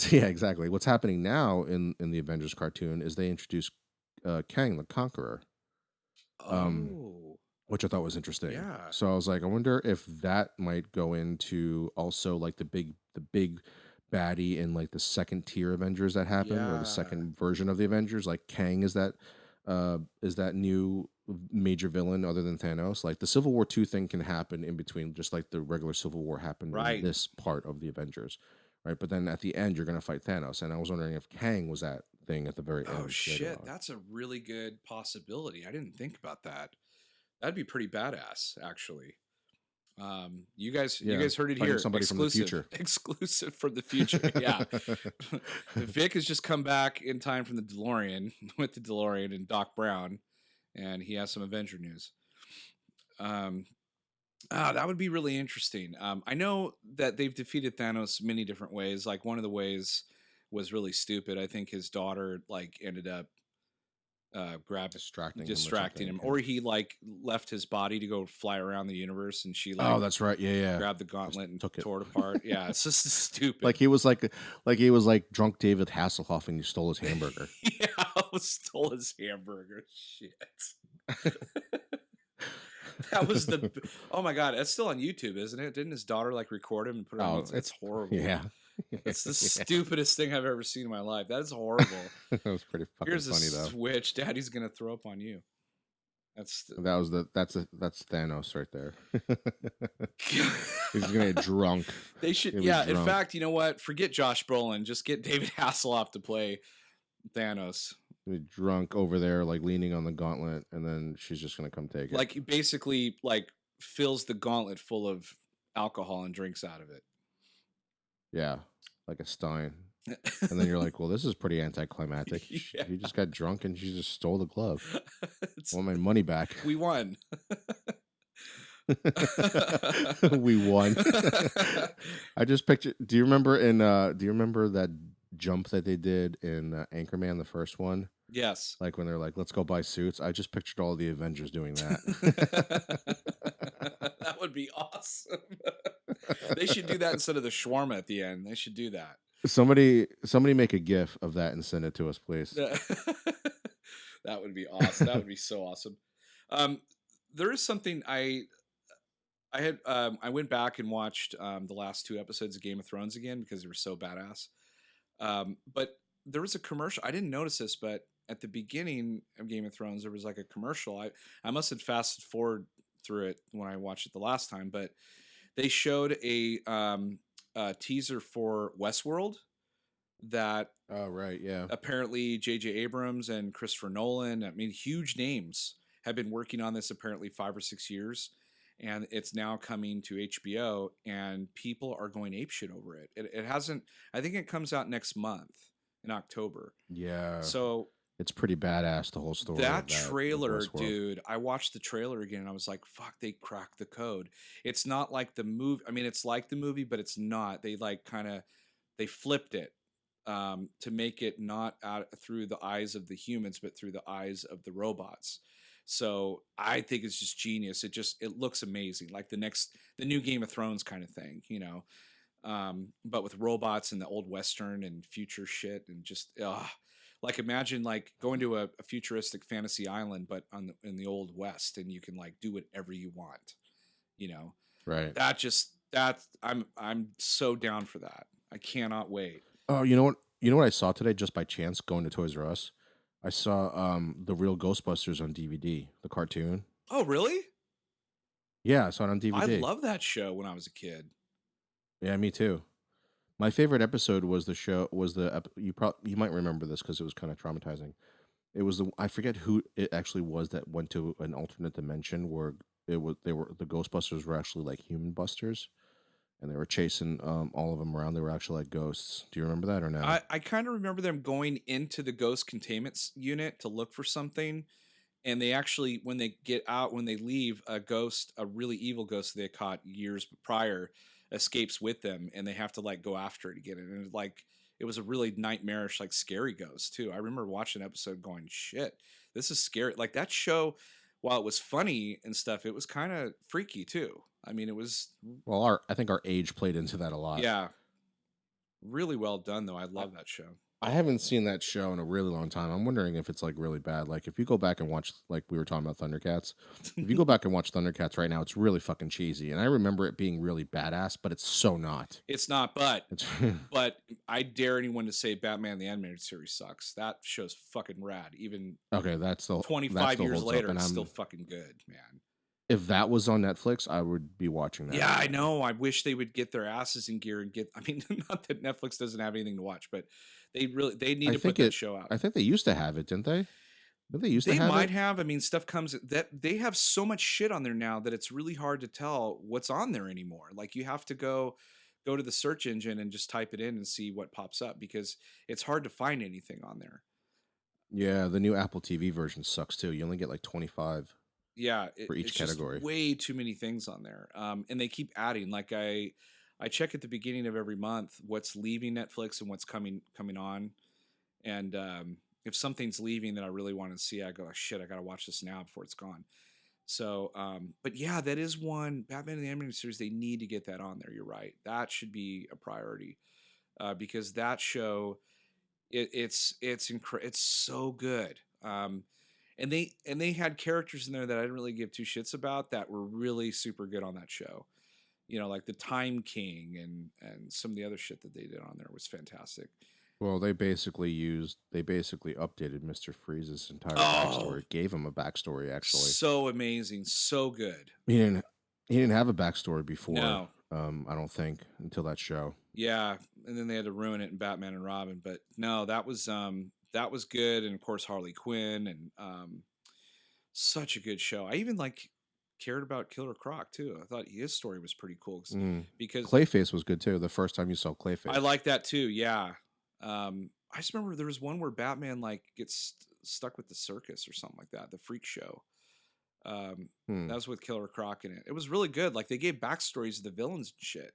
yeah, exactly. What's happening now in the Avengers cartoon is they introduce Kang the Conqueror. Um, Oh, which I thought was interesting. yeah. So I was like, I wonder if that might go into also like the big baddie in like the second tier Avengers that happened, or the Yeah. second version of the Avengers. Like Kang is that new major villain other than Thanos. Like the Civil War 2 thing can happen in between, just like the regular Civil War happened in Right. this part of the Avengers. Right. But then at the end you're gonna fight Thanos. And I was wondering if Kang was that thing at the very Oh end later shit, on. that's a really good possibility. I didn't think about that. That'd be pretty badass, actually. You Yeah. guys heard it Fighting here. somebody from the Exclusive. future. Exclusive from the future. Yeah. Vic has just come back in time from the DeLorean with the DeLorean and Doc Brown, and he has some Avenger news. Um, that would be really interesting. I know that they've defeated Thanos many different ways. Like one of the ways was really stupid. I think his daughter like ended up grab Distracting him or distracting something. him, Yeah. or he like left his body to go fly around the universe, and she Oh, like that's right. Yeah, yeah. grabbed the Just gauntlet and took it. tore it apart. Yeah, it's just Like stupid. he was like he was like drunk David Hasselhoff and you stole his hamburger. Yeah, I stole his hamburger. Shit. That was oh my god, that's still on YouTube, isn't it? Didn't his daughter like record him and put it on Oh, YouTube? That's it's horrible. yeah. That's the Yeah. stupidest thing I've ever seen in my life. That is horrible. That was pretty fucking Here's a funny though. switch. Daddy's gonna throw up on you. That's That's Thanos right there. He's gonna get drunk. they should. He'll be Yeah. In drunk. fact, you know what? Forget Josh Brolin. Just get David Hasselhoff to play Thanos. He'll be drunk over there, like leaning on the gauntlet, and then she's just gonna come take it. Like he basically like fills the gauntlet full of alcohol and drinks out of it. Yeah. Like a Stein. And then you're like, well, this is pretty anticlimactic. Yeah. He just got drunk and she just stole the glove. It's- I want my money back. we won. We won. I just pictured. Do you remember do you remember that jump that they did in Anchorman, the first one? Yes. Like when they're like, let's go buy suits. I just pictured all the Avengers doing that. That would be awesome. They should do that instead of the shawarma at the end. They should do that. Somebody make a GIF of that and send it to us, please. That would be awesome. That would be so awesome. Um, there is something I went back and watched the last two episodes of Game of Thrones again because they were so badass. But there was a commercial. I didn't notice this, but at the beginning of Game of Thrones, there was like a commercial. I must have fast forward through it when I watched it the last time, but they showed a teaser for Westworld that Oh right, yeah. apparently J.J. Abrams and Christopher Nolan, I mean, huge names, have been working on this apparently 5 or 6 years. And it's now coming to HBO, and people are going apeshit over it. It hasn't, I think it comes out next month in October. Yeah. So It's pretty badass, the whole story that of that of trailer, Westworld. dude, I watched the trailer again and I was like, fuck, they cracked the code. It's not like the movie. I mean, it's like the movie, but it's not. They like kind of, they flipped it to make it not out through the eyes of the humans, but through the eyes of the robots. So I think it's just genius. It looks amazing. Like the new Game of Thrones kind of thing, you know, but with robots and the old Western and future shit and just, like imagine like going to a futuristic fantasy island, but in the old West, and you can like do whatever you want, you know. Right. That just I'm so down for that. I cannot wait. Oh, you know what? You know what I saw today just by chance going to Toys R Us? I saw the real Ghostbusters on DVD, the cartoon. Oh, really? Yeah, I saw it on I DVD. love that show when I was a kid. Yeah, me too. My favorite episode was the show was you might remember this because it was kind of traumatizing. It was I forget who it actually was that went to an alternate dimension where the Ghostbusters were actually like human busters and they were chasing all of them around. They were actually like ghosts. Do you remember that or no? I kind of remember them going into the ghost containment unit to look for something, and they actually, when they get out, when they leave, a ghost, a really evil ghost they caught years prior, escapes with them, and they have to like go after it again. And it was a really nightmarish, like scary ghost too. I remember watching an episode going, "Shit, this is scary." Like that show, while it was funny and stuff, it was kind of freaky too. I mean, it was, Well, I think our age played into that a lot. yeah, really well done though. I love that show. I haven't seen that show in a really long time. I'm wondering if it's like really bad. Like if you go back and watch, like we were talking about Thundercats, if you go back and watch Thundercats right now, it's really fucking cheesy. And I remember it being really badass, but it's so not. It's not, but It's but I dare anyone to say Batman the Animated Series sucks. That show's fucking rad. Even okay. That 25 still years holds up. later, And it's still I'm fucking good, man. if that was on Netflix, I would be watching that Yeah, right I now. know. I wish they would get their asses in gear and get. I mean, not that Netflix doesn't have anything to watch, but they need I to put think that show out. I think they used to have it, didn't they? Did they used to They have might it? have. I mean, stuff comes that they have so much shit on there now that it's really hard to tell what's on there anymore. Like you have to go to the search engine and just type it in and see what pops up because it's hard to find anything on there. Yeah, the new Apple TV version sucks too. You only get like 25 Yeah, for each it's just category. way too many things on there, and they keep adding. Like I check at the beginning of every month what's leaving Netflix and what's coming on, and if something's leaving that I really want to see, I go, "Oh, shit, I gotta watch this now before it's gone." So, but yeah, that is one Batman and the Animated Series. They need to get that on there. You're right. That should be a priority because that show it's so good. And they had characters in there that I didn't really give two shits about that were really super good on that show. You know, like the Time King and some of the other shit that they did on there was fantastic. Well, they basically updated Mr. Freeze's entire Oh, backstory. Gave him a backstory actually. so amazing, so good. He didn't he didn't have a backstory before. No, I don't think until that show. yeah, and then they had to ruin it in Batman and Robin, but no, that was good, and of course Harley Quinn and such a good show. I even like cared about Killer Croc too. I thought his story was pretty cool Mm. because Clayface was good too. The first time you saw I Clayface. like that too. Yeah. I just remember there was one where Batman like gets stuck with the circus or something like that, the freak show. Hmm. That was with Killer Croc in it. It was really good. Like they gave backstories of the villains and shit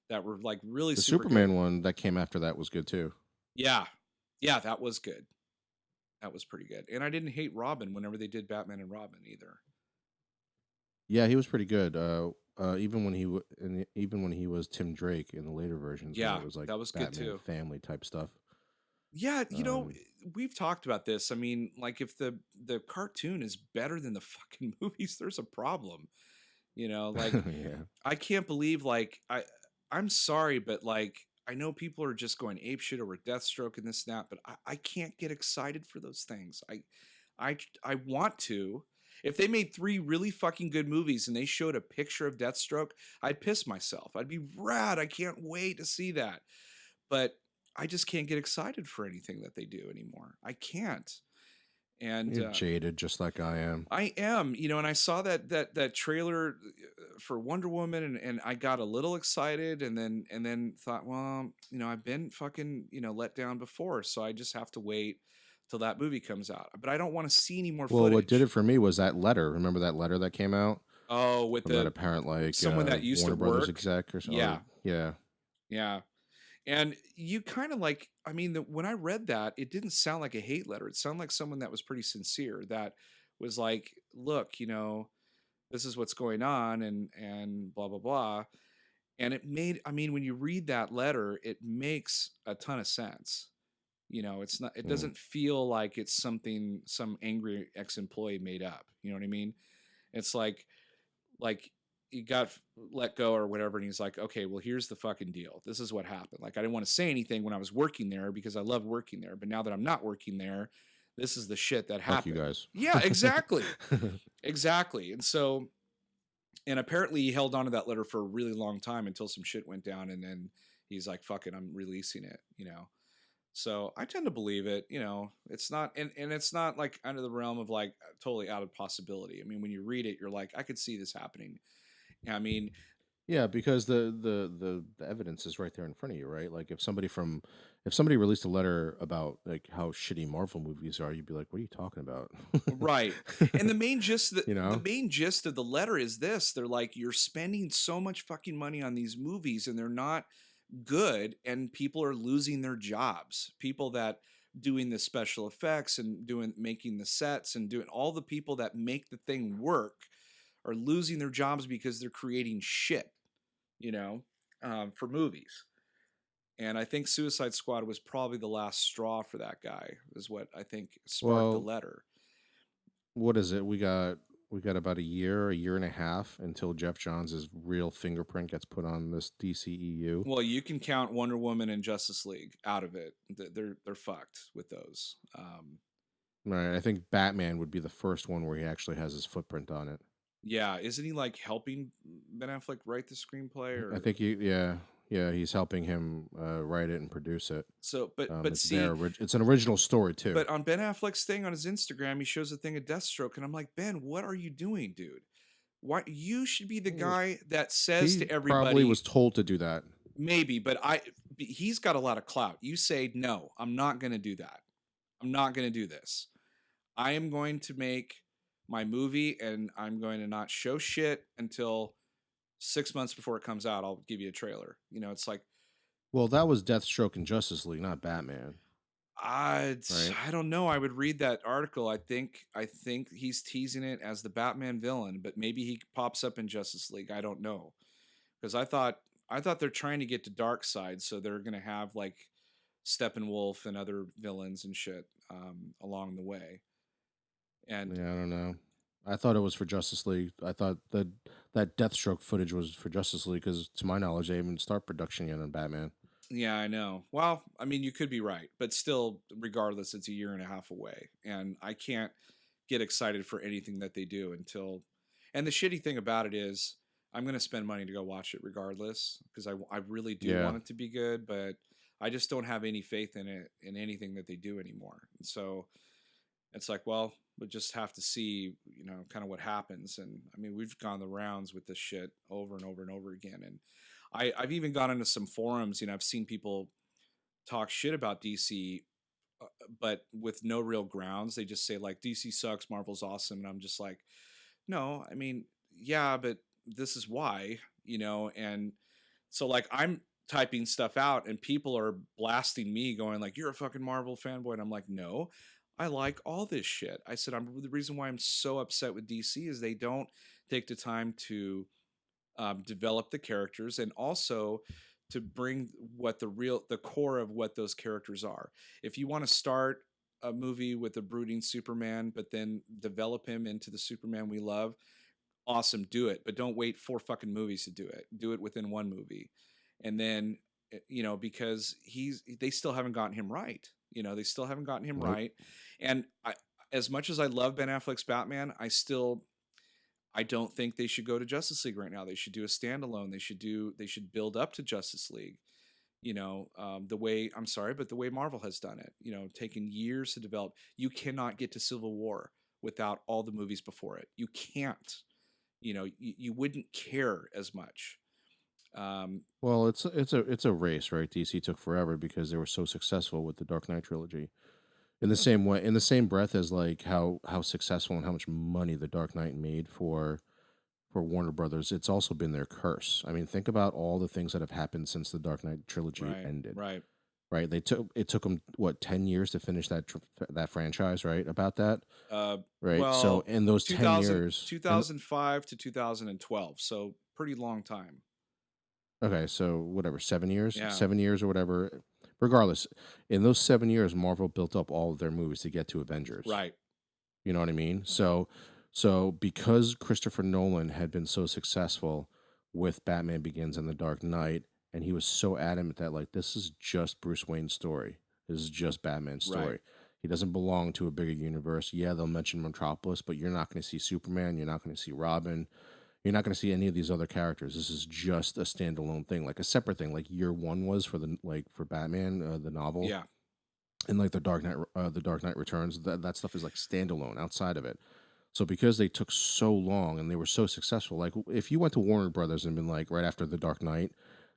that were like really The super good. Superman one that came after that was good too. Yeah. Yeah, that was good. That was pretty good. And I didn't hate Robin whenever they did Batman and Robin either. Yeah, he was pretty good. Even when he was Tim Drake in the later versions when Yeah, it was like that was good Batman too. family type stuff. Yeah, Um, we've talked about this. I mean, like if the cartoon is better than the fucking movies, there's a problem. You know, like yeah. I can't believe I'm sorry, but like I know people are just going ape shit over Deathstroke and this and that, but I can't get excited for those things. I want to. If they made three really fucking good movies and they showed a picture of Deathstroke, I'd piss myself. I'd be rad. I can't wait to see that. But I just can't get excited for anything that they do anymore. I can't. And You're jaded just like I am. I am, and I saw that trailer for Wonder Woman, and I got a little excited, and then thought, well, I've been fucking let down before, so I just have to wait till that movie comes out. But I don't want to see any more Well, what did footage. it for me was that letter. Remember that letter that came out Oh, with from that the apparent like someone that used to Warner Brothers work. exec or something? Yeah, Or, yeah. yeah. And you kind of like, I mean, when I read that, it didn't sound like a hate letter. It sounded like someone that was pretty sincere, that was like, look, this is what's going on and blah blah blah. And it made, I mean, when you read that letter, it makes a ton of sense. It's not, it Mm. doesn't feel like it's something some angry ex-employee made up. You know what I mean? It's like he got let go or whatever, and he's like, okay, well, here's the fucking deal. This is what happened. Like, I didn't want to say anything when I was working there because I loved working there, but now that I'm not working there, this is the shit that Fuck you happened. guys. Yeah, exactly. Exactly. And so, and apparently he held on to that letter for a really long time until some shit went down, and then he's like, fuck it, I'm releasing it, you know. So I tend to believe it, you know. It's not, and it's not like under the realm of like totally out of possibility. I mean, when you read it, you're like, I could see this happening. I mean, Yeah, because the evidence is right there in front of you, right? Like if somebody released a letter about like how shitty Marvel movies are, you'd be like, "What are you talking about?" right. And You the know? main gist of the letter is this. They're like, you're spending so much fucking money on these movies and they're not good, and people are losing their jobs. People that doing the special effects and doing making the sets and doing all the people that make the thing work are losing their jobs because they're creating shit, you know, for movies. And I think Suicide Squad was probably the last straw for that guy, is what I think sparked the Well, letter. what is it? We got about a year and a half until Jeff Johns' real fingerprint gets put on this DCEU. Well, you can count Wonder Woman and Justice League out of it. They're fucked with those. Right. I think Batman would be the first one where he actually has his footprint on it. Yeah, isn't he like helping Ben Affleck write the screenplay I or think yeah, he's helping him write it and produce it. so? But see, It's an original story too. but on Ben Affleck's thing on his Instagram, he shows a thing of Deathstroke, and I'm like, Ben, what are you doing, dude? Why you should be the He was guy that says he to probably everybody, was told to do that. maybe, but he's got a lot of clout. You say, no, I'm not going to do that. I'm not going to do this. I am going to make my movie and I'm going to not show shit until 6 months before it comes out. I'll give you a trailer. You know, it's like, Well, that was Deathstroke in Justice League, not Batman, I, right? I don't know. I would read that article. I think he's teasing it as the Batman villain, but maybe he pops up in Justice League. I don't know. Because I thought they're trying to get to Dark Side, so they're gonna have like Steppenwolf and other villains and shit along the way. And Yeah, I don't know. I thought it was for Justice League. I thought that Deathstroke footage was for Justice League because, to my knowledge, they haven't start production yet on Batman. yeah, I know. Well, I mean, you could be right, but still, regardless, it's a year and a half away, and I can't get excited for anything that they do until. And the shitty thing about it is, I'm going to spend money to go watch it regardless because I really do Yeah. want it to be good, but I just don't have any faith in it in anything that they do anymore. And so it's like, well, we'll just have to see, you know, kind of what happens. And I mean, we've gone the rounds with this shit over and over and over again. And I've even gone into some forums, you know, I've seen people talk shit about DC, but with no real grounds. They just say like DC sucks, Marvel's awesome, and I'm just like, no, I mean, yeah, but this is why, you know. And so like I'm typing stuff out, and people are blasting me, going like, "You're a fucking Marvel fanboy," and I'm like, no. I like all this shit. I said, I'm the reason why I'm so upset with DC is they don't take the time to develop the characters and also to bring what the core of what those characters are. If you want to start a movie with a brooding Superman, but then develop him into the Superman we love, awesome, do it. But don't wait 4 fucking movies to do it. Do it within one movie, and then you know, because they still haven't gotten him right. You know, they still haven't gotten him Nope. right, and as much as I love Ben Affleck's Batman, I don't think they should go to Justice League right now. They should do a standalone. They should build up to Justice League. You know, the way I'm sorry, but the way Marvel has done it. You know, taken years to develop. You cannot get to Civil War without all the movies before it. You can't. You know, you wouldn't care as much. Um, Well, it's a race, right? DC took forever because they were so successful with the Dark Knight trilogy. In the same way, in the same breath as like how successful and how much money the Dark Knight made for Warner Brothers, it's also been their curse. I mean, think about all the things that have happened since the Dark Knight trilogy right, ended. right. Right? It took them what 10 years to finish that franchise, right? About that, right? So Well, in those 2000, 10 years, and 2005 to 2012. So pretty long time. okay, so whatever, Yeah, 7 years or whatever. Regardless, in those 7 years, Marvel built up all of their movies to get to Avengers. right. You know what I mean? So So because Christopher Nolan had been so successful with Batman Begins and The Dark Knight, and he was so adamant that like this is just Bruce Wayne's story. This is just Batman's Right. story. He doesn't belong to a bigger universe. Yeah, they'll mention Metropolis, but you're not going to see Superman. You're not going to see Robin. You're not going to see any of these other characters. This is just a standalone thing, like a separate thing, like Year One was for the like for Batman, the novel, Yeah. and like the Dark Knight Returns. That stuff is like standalone outside of it. So because they took so long and they were so successful, like if you went to Warner Brothers and been like right after The Dark Knight,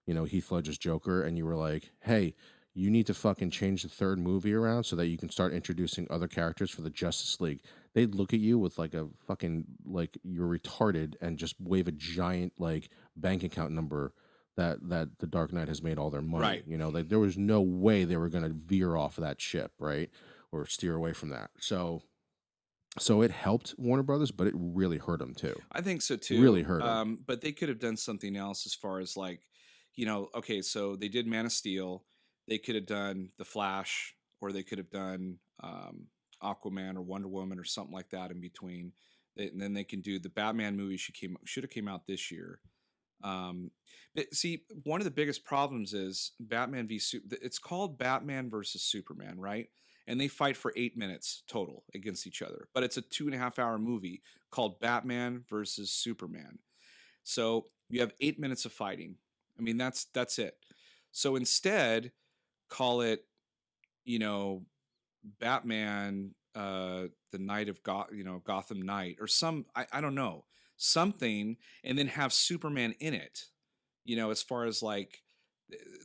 Heath Ledger's Joker, and you were like, hey, you need to fucking change the third movie around so that you can start introducing other characters for the Justice League. They'd look at you with like a fucking like you're retarded and just wave a giant like bank account number that the Dark Knight has made all their money. Right. Like there was no way they were gonna veer off that ship, right? Or steer away from that. So it helped Warner Brothers, but it really hurt them too. I think so Really too. hurt them. But they could have done something else as far as like, okay, so they did Man of Steel. They could have done The Flash, or they could have done Aquaman or Wonder Woman or something like that in between. And then they can do the Batman movie. Should have came out this year. But see, one of the biggest problems is It's called Batman versus Superman, right? And they fight for 8 minutes total against each other. But it's a 2.5 hour movie called Batman versus Superman. So you have 8 minutes of fighting. I mean, that's it. So instead, call it, you know, Batman, the Night of Gotham Knight, or I don't know, something, and then have Superman in it. As far as like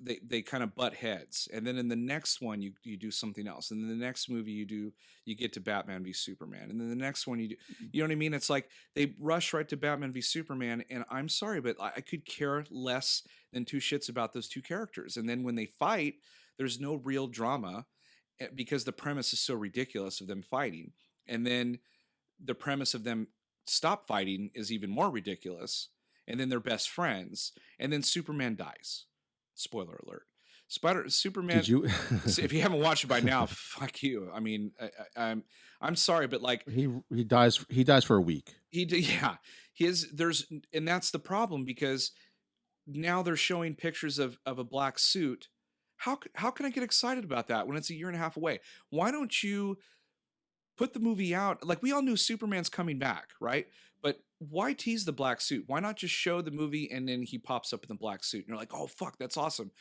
they kind of butt heads, and then in the next one you do something else, and then the next movie you get to Batman v Superman, and then the next one you know what I mean? It's like they rush right to Batman v Superman, and I'm sorry, but I could care less than two shits about those two characters. And then when they fight, there's no real drama because the premise is so ridiculous of them fighting. And then the premise of them stop fighting is even more ridiculous. And then they're best friends. And then Superman dies. Spoiler alert. Superman. Did you? If you haven't watched it by now, fuck you. I mean, I'm sorry, but like he dies. He dies for a week. yeah, and that's the problem, because now they're showing pictures of a black suit. How can I get excited about that when it's a year and a half away? Why don't you put the movie out? Like, we all knew Superman's coming back, right? But why tease the black suit? Why not just show the movie and then he pops up in the black suit and you're like, oh fuck, that's awesome.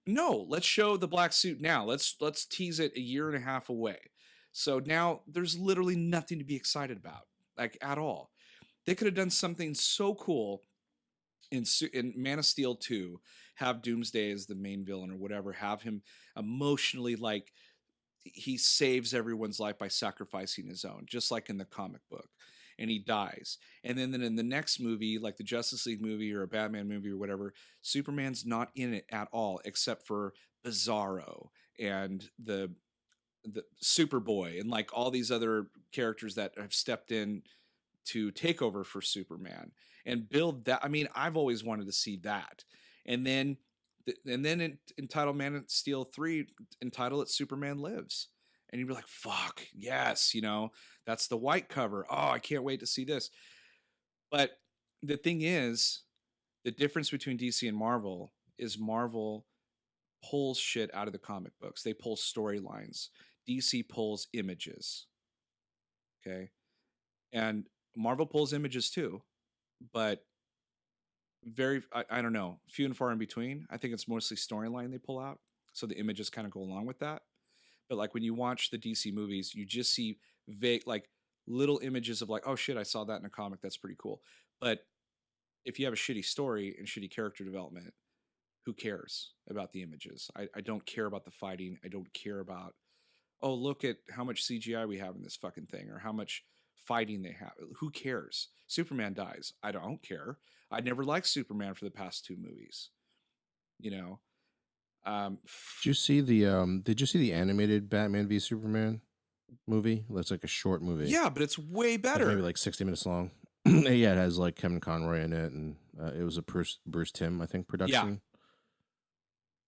No, let's show the black suit now. Let's tease it a year and a half away. So now there's literally nothing to be excited about, like, at all. They could have done something so cool in Man of Steel 2, have Doomsday as the main villain or whatever, have him emotionally, like, he saves everyone's life by sacrificing his own, just like in the comic book, and he dies. And then in the next movie, like the Justice League movie or a Batman movie or whatever, Superman's not in it at all, except for Bizarro and the Superboy and like all these other characters that have stepped in to take over for Superman and build that. I mean, I've always wanted to see that. And then entitle Man of Steel 3, entitle it Superman Lives. And you'd be like, fuck, yes, that's the white cover. Oh, I can't wait to see this. But the thing is, the difference between DC and Marvel is Marvel pulls shit out of the comic books. They pull storylines. DC pulls images. Okay. And Marvel pulls images too, but I don't know, few and far in between. I think it's mostly storyline they pull out, so the images kind of go along with that. But like when you watch the DC movies, you just see vague, like, little images of like, oh shit, I saw that in a comic. That's pretty cool. But if you have a shitty story and shitty character development, who cares about the images? I don't care about the fighting. I don't care about, oh, look at how much CGI we have in this fucking thing, or how much fighting they have. Who cares? Superman dies. I don't care. I never liked Superman for the past two movies. You know. Did you see the animated Batman v Superman movie? That's like a short movie. Yeah, but it's way Like maybe better. like 60 minutes long. Yeah, it has like Kevin Conroy in it, and it was a Bruce Timm, I think, Yeah, production.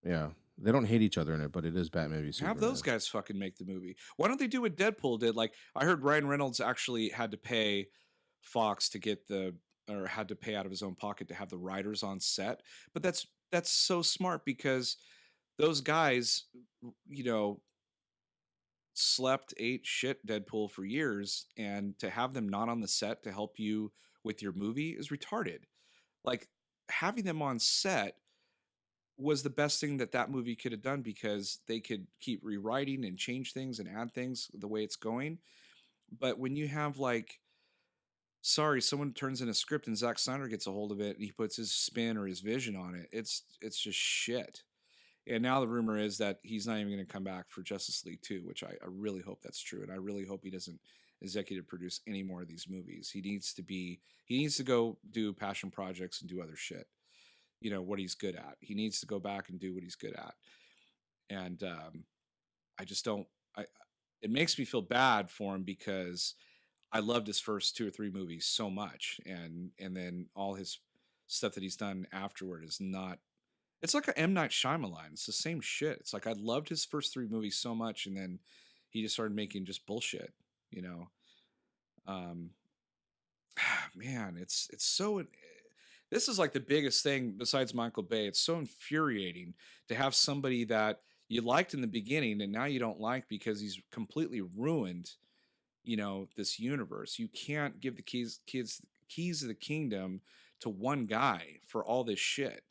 Yeah, they don't hate each other in it, but it is Batman v have those Superman. guys fucking make the movie. Why don't they do what Deadpool did? Like, I heard Ryan Reynolds actually had to pay. Fox to get or had to pay out of his own pocket to have the writers on set. But that's so smart because those guys, you know, slept, ate shit Deadpool for years, and to have them not on the set to help you with your movie is retarded. Like having them on set was the best thing that that movie could have done because they could keep rewriting and change things and add things the way it's going. But when you have like, sorry, someone turns in a script and Zack Snyder gets a hold of it and he puts his spin or his vision on it, it's just shit. And now the rumor is that he's not even going to come back for Justice League 2, which I really hope that's true. And I really hope he doesn't executive produce any more of these movies. He needs to go do passion projects and do other shit. You know, what he's good at. He needs to go back and do what he's good at. And I just don't, it makes me feel bad for him because I loved his first 2 or 3 movies so much. And then all his stuff that he's done afterward is not, it's like a M. Night Shyamalan. It's the same shit. It's like I loved his first 3 movies so much, and then he just started making just bullshit. You know, um, man, it's so. This is like the biggest thing besides Michael Bay. It's so infuriating to have somebody that you liked in the beginning and now you don't like because he's completely ruined, you know, this universe. You can't give the keys of the kingdom to one guy for all this shit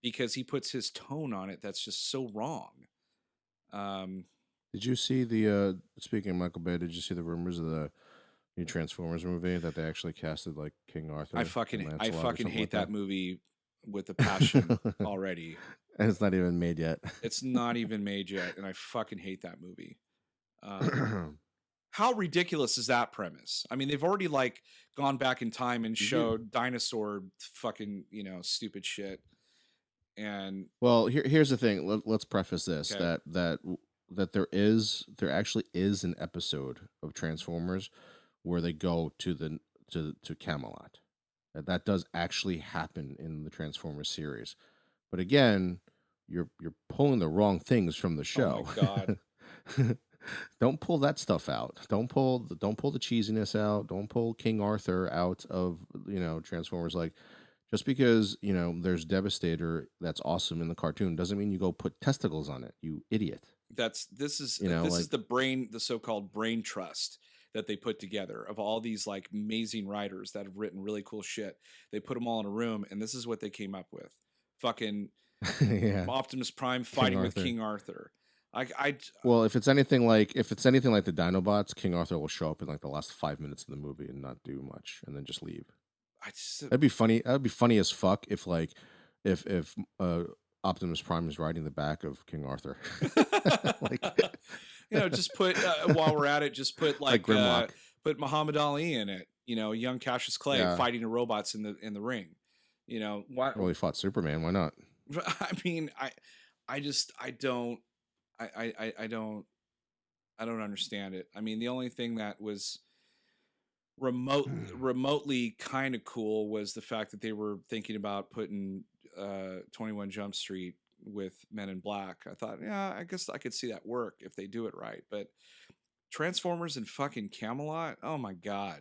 because he puts his tone on it that's just so wrong. Um, Did you see the speaking of Michael Bay? Did you see the rumors of the new Transformers movie that they actually casted like King Arthur and I Lancelot or fucking something like hate that? that movie with a passion already. And it's not even made yet. It's not even made yet, and I fucking hate that movie. How ridiculous is that premise? I mean, they've already like gone back in time and Did you? showed dinosaur fucking, you know, stupid shit. And Well, here's the thing. Let's preface this okay, that there actually is an episode of Transformers where they go to to Camelot. That does actually happen in the Transformers series. But again, you're pulling the wrong things from the oh my show. god, Don't pull that stuff out. Don't pull the cheesiness out. Don't pull King Arthur out of Transformers. Like just because there's Devastator that's awesome in the cartoon doesn't mean you go put testicles on it. You idiot. this is Like the so-called brain trust that they put together of all these like amazing writers that have written really cool shit. They put them all in a room, and this is what they came up with. Fucking yeah, Optimus Prime King fighting with Arthur. King Arthur. I Well, if it's anything like the Dinobots, King Arthur will show up in like the last 5 minutes of the movie and not do much, and then just leave. I just That'd be funny. That'd be funny as fuck if like if Optimus Prime is riding the back of King Arthur, like you know, just put while we're at it, just put like Grimlock. put Muhammad Ali in it. You know, young Cassius Clay Yeah. fighting the robots in the ring. You know, why? Well, he fought Superman. Why not? I mean, I just I don't I don't understand it. I mean, the only thing that was remotely kind of cool was the fact that they were thinking about putting 21 Jump Street with Men in Black. I thought, yeah, I guess I could see that work if they do it right. But Transformers and fucking Camelot, oh my god.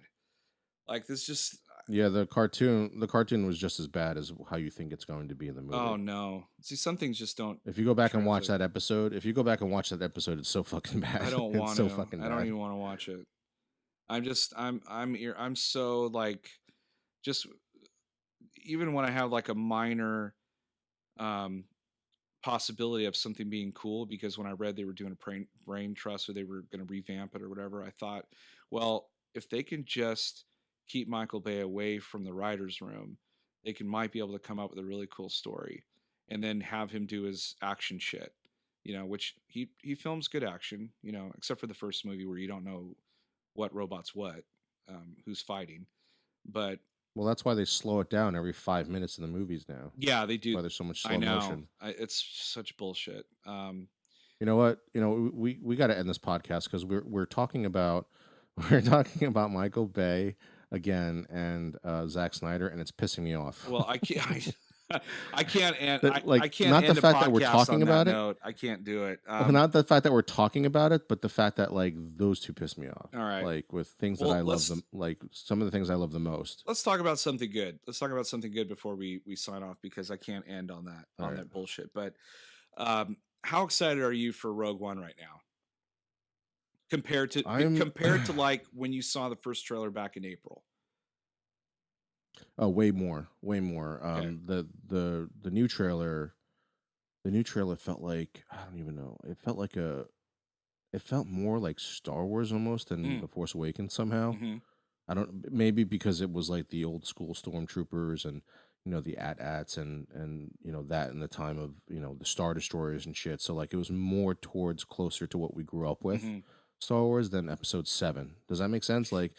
Like this just Yeah, the cartoon was just as bad as how you think it's going to be in the oh movie. no. See, some things just don't If you go back and watch translate. that episode, it's so fucking I bad. don't It's want so to. fucking I don't bad. even want to watch it. I'm so like just even when I have like a minor um possibility of something being cool because when I read they were doing a brain trust or they were going to revamp it or whatever, I thought, well, if they can just keep Michael Bay away from the writers' room, they might be able to come up with a really cool story, and then have him do his action shit. You know, which he films good action. You know, except for the first movie where you don't know what robot's what, who's fighting, but Well, that's why they slow it down every 5 minutes in the movies now. yeah, they That's do. why there's so much I slow know. motion. It's such bullshit. You know what? We got to end this podcast because we're talking about we're talking about Michael Bay again and Zack Snyder, and it's pissing me off. Well, I can't. I can't end That like I can't not the end a fact that we're podcast talking on that about it. note. I can't do it. Well, not the fact that we're talking about it, but the fact that like those two piss me off. All right. Like with things that Well, I love them, like some of the things I love the most. let's talk about something good. Let's talk about something good before we sign off because I can't end All on right. that bullshit. But how excited are you for Rogue One right now I'm compared to like when you saw the first trailer back in April? oh, way more, way more. Okay. The new trailer felt like I don't even know. It felt more like Star Wars almost than Mm, The Force Awakens somehow. hmm I don't maybe because it was like the old school stormtroopers and the AT-ATs and that in the time of the Star Destroyers and shit. So like it was more towards closer to what we grew up with hmm Star Wars than Episode 7. Does that make sense? Like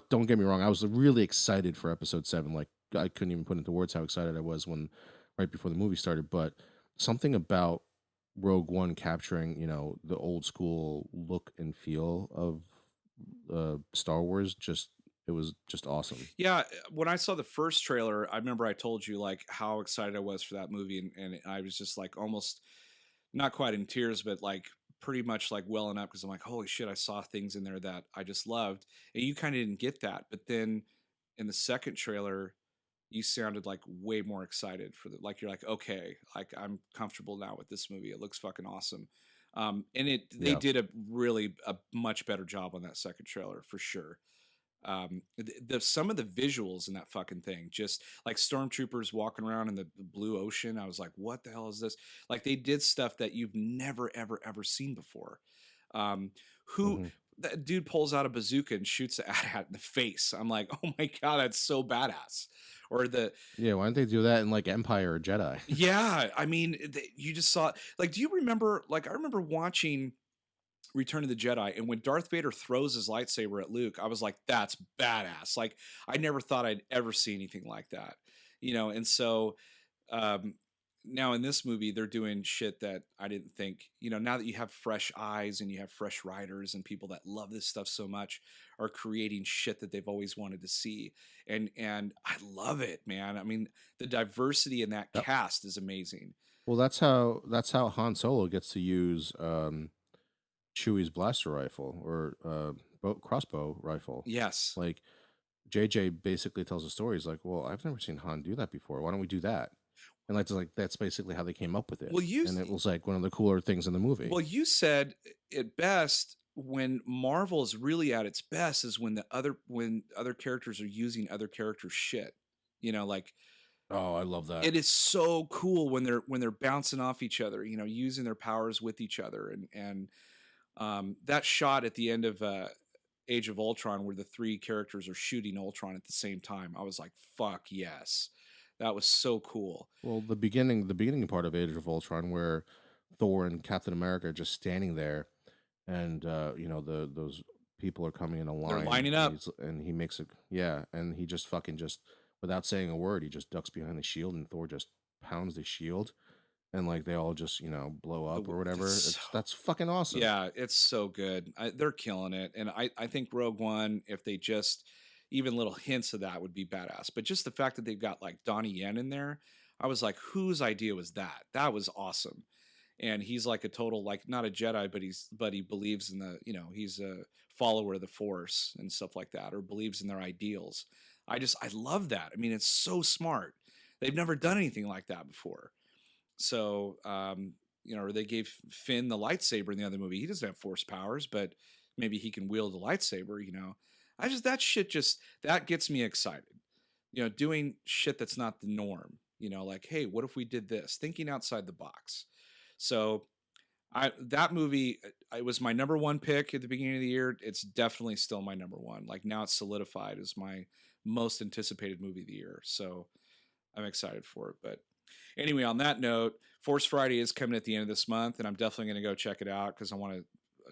don't get me wrong, I was really excited for Episode 7. Like I couldn't even put into words how excited I was when right before the movie started. But something about Rogue One capturing the old school look and feel of Star Wars just it was just awesome. Yeah, when I saw the first trailer, I remember I told you like how excited I was for that movie, and I was just like almost not quite in tears, but like pretty much like welling up because I'm like, holy shit, I saw things in there that I just loved, and you kind of didn't get that. But then in the second trailer, you sounded like way more excited for the like you're like, okay, like I'm comfortable now with this movie. It looks fucking awesome. And they Yeah. did a much better job on that second trailer for sure. Some of the visuals in that fucking thing, just like stormtroopers walking around in the blue ocean, I was like, what the hell is this? Like they did stuff that you've never ever ever seen before. um who Mhm. That dude pulls out a bazooka and shoots the AT-AT in the face. I'm like, oh my god, that's so badass. Or the Yeah, why didn't they do that in like Empire or Jedi? Yeah, I mean, you just saw, like, do you remember, like, I remember watching Return of the Jedi, and when Darth Vader throws his lightsaber at Luke, I was like, "That's badass!" Like, I never thought I'd ever see anything like that, And so, um, now in this movie, they're doing shit that I didn't think. Now that you have fresh eyes and you have fresh writers and people that love this stuff so much are creating shit that they've always wanted to see, and I love it, man. I mean, the diversity in that Yep. cast is amazing. Well, that's how Han Solo gets to use Chewie's blaster rifle or crossbow rifle. Yes. Like JJ basically tells a story. He's like, "Well, I've never seen Han do that before. Why don't we do that?" And that's basically how they came up with it. Well, you And it was like one of the cooler things in the movie. Well, you said it best when Marvel is really at its best is when other characters are using other characters' shit. Like Oh, I love that. it is so cool when they're bouncing off each other, using their powers with each other, and that shot at the end of Age of Ultron where the three characters are shooting Ultron at the same time. I was like, fuck yes. That was so cool. Well, the beginning part of Age of Ultron, where Thor and Captain America are just standing there, and those people are coming in a They're line, lining and up. he makes it, yeah, and he just fucking just without saying a word, he just ducks behind the shield, and Thor just pounds the shield, and like they all just blow The, up or whatever. it's That's fucking awesome. Yeah, it's so good. They're killing it, and I think Rogue One, if they just even little hints of that would be badass. But just the fact that they've got like Donnie Yen in there, I was like, whose idea was that? That was awesome. And he's like a total like not a Jedi, but he believes in he's a follower of the Force and stuff like that, or believes in their ideals. I love that. I mean, it's so smart. They've never done anything like that before. So, or they gave Finn the lightsaber in the other movie. He doesn't have force powers, but maybe he can wield a lightsaber. That shit that gets me excited. Doing shit that's not the norm. Like, hey, what if we did this? Thinking outside the box. So, that movie, it was my number one pick at the beginning of the year. It's definitely still my number one. Like now, it's solidified as my most anticipated movie of the year. So, I'm excited for it. But anyway, on that note, Force Friday is coming at the end of this month, and I'm definitely going to go check it out because I want to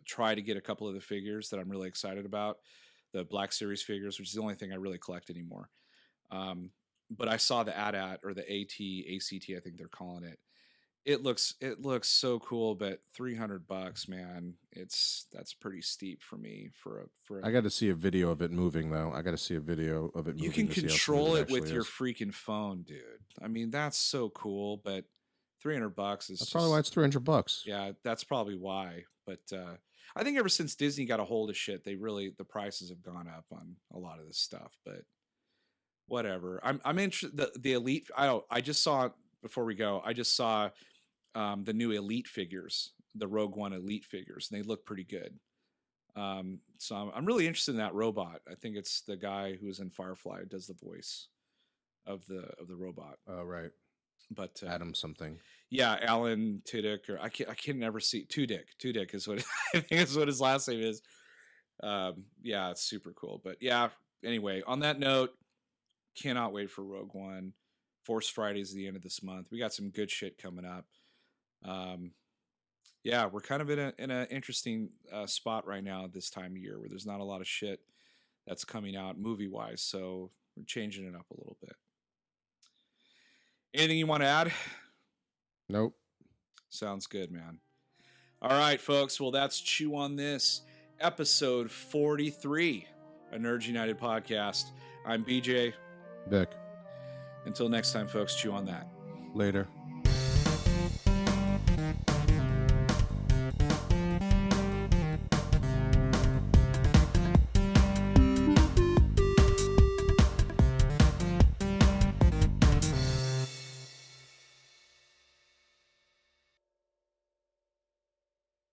try to get a couple of the figures that I'm really excited about. The Black Series figures, which is the only thing I really collect anymore. But I saw the AT-AT or the AT, ACT, I think they're calling it. it looks so cool, but $300, man, that's pretty steep for me for a I got to see a video of it moving though. I got to see a video of it you moving can to see how smooth control it it actually with your is. freaking phone, dude. I mean, that's so cool, but $300 is That's probably why just it's $300. yeah, that's probably why. But I think ever since Disney got a hold of shit, the prices have gone up on a lot of this stuff. But whatever. I'm interested. The Elite. I just saw before we go. I just saw the new Elite figures, the Rogue One Elite figures, and they look pretty good. So I'm really interested in that robot. I think it's the guy who's in Firefly does the voice of the robot. Right. But Adam something. yeah, Alan Tudyk, or I can never see Tudyk is what I think is what his last name is. Yeah, it's super cool. But yeah, anyway, on that note, cannot wait for Rogue One. Force Fridays at the end of this month. We got some good shit coming up. Um, yeah, we're kind of in a interesting spot right now at this time of year where there's not a lot of shit that's coming out movie wise. So we're changing it up a little bit. Anything you want to add? Nope. Sounds good, man. All right, folks. Well, that's Chew on This, episode 43, a Nerds United podcast. I'm BJ. Vic. Until next time, folks, chew on that. Later.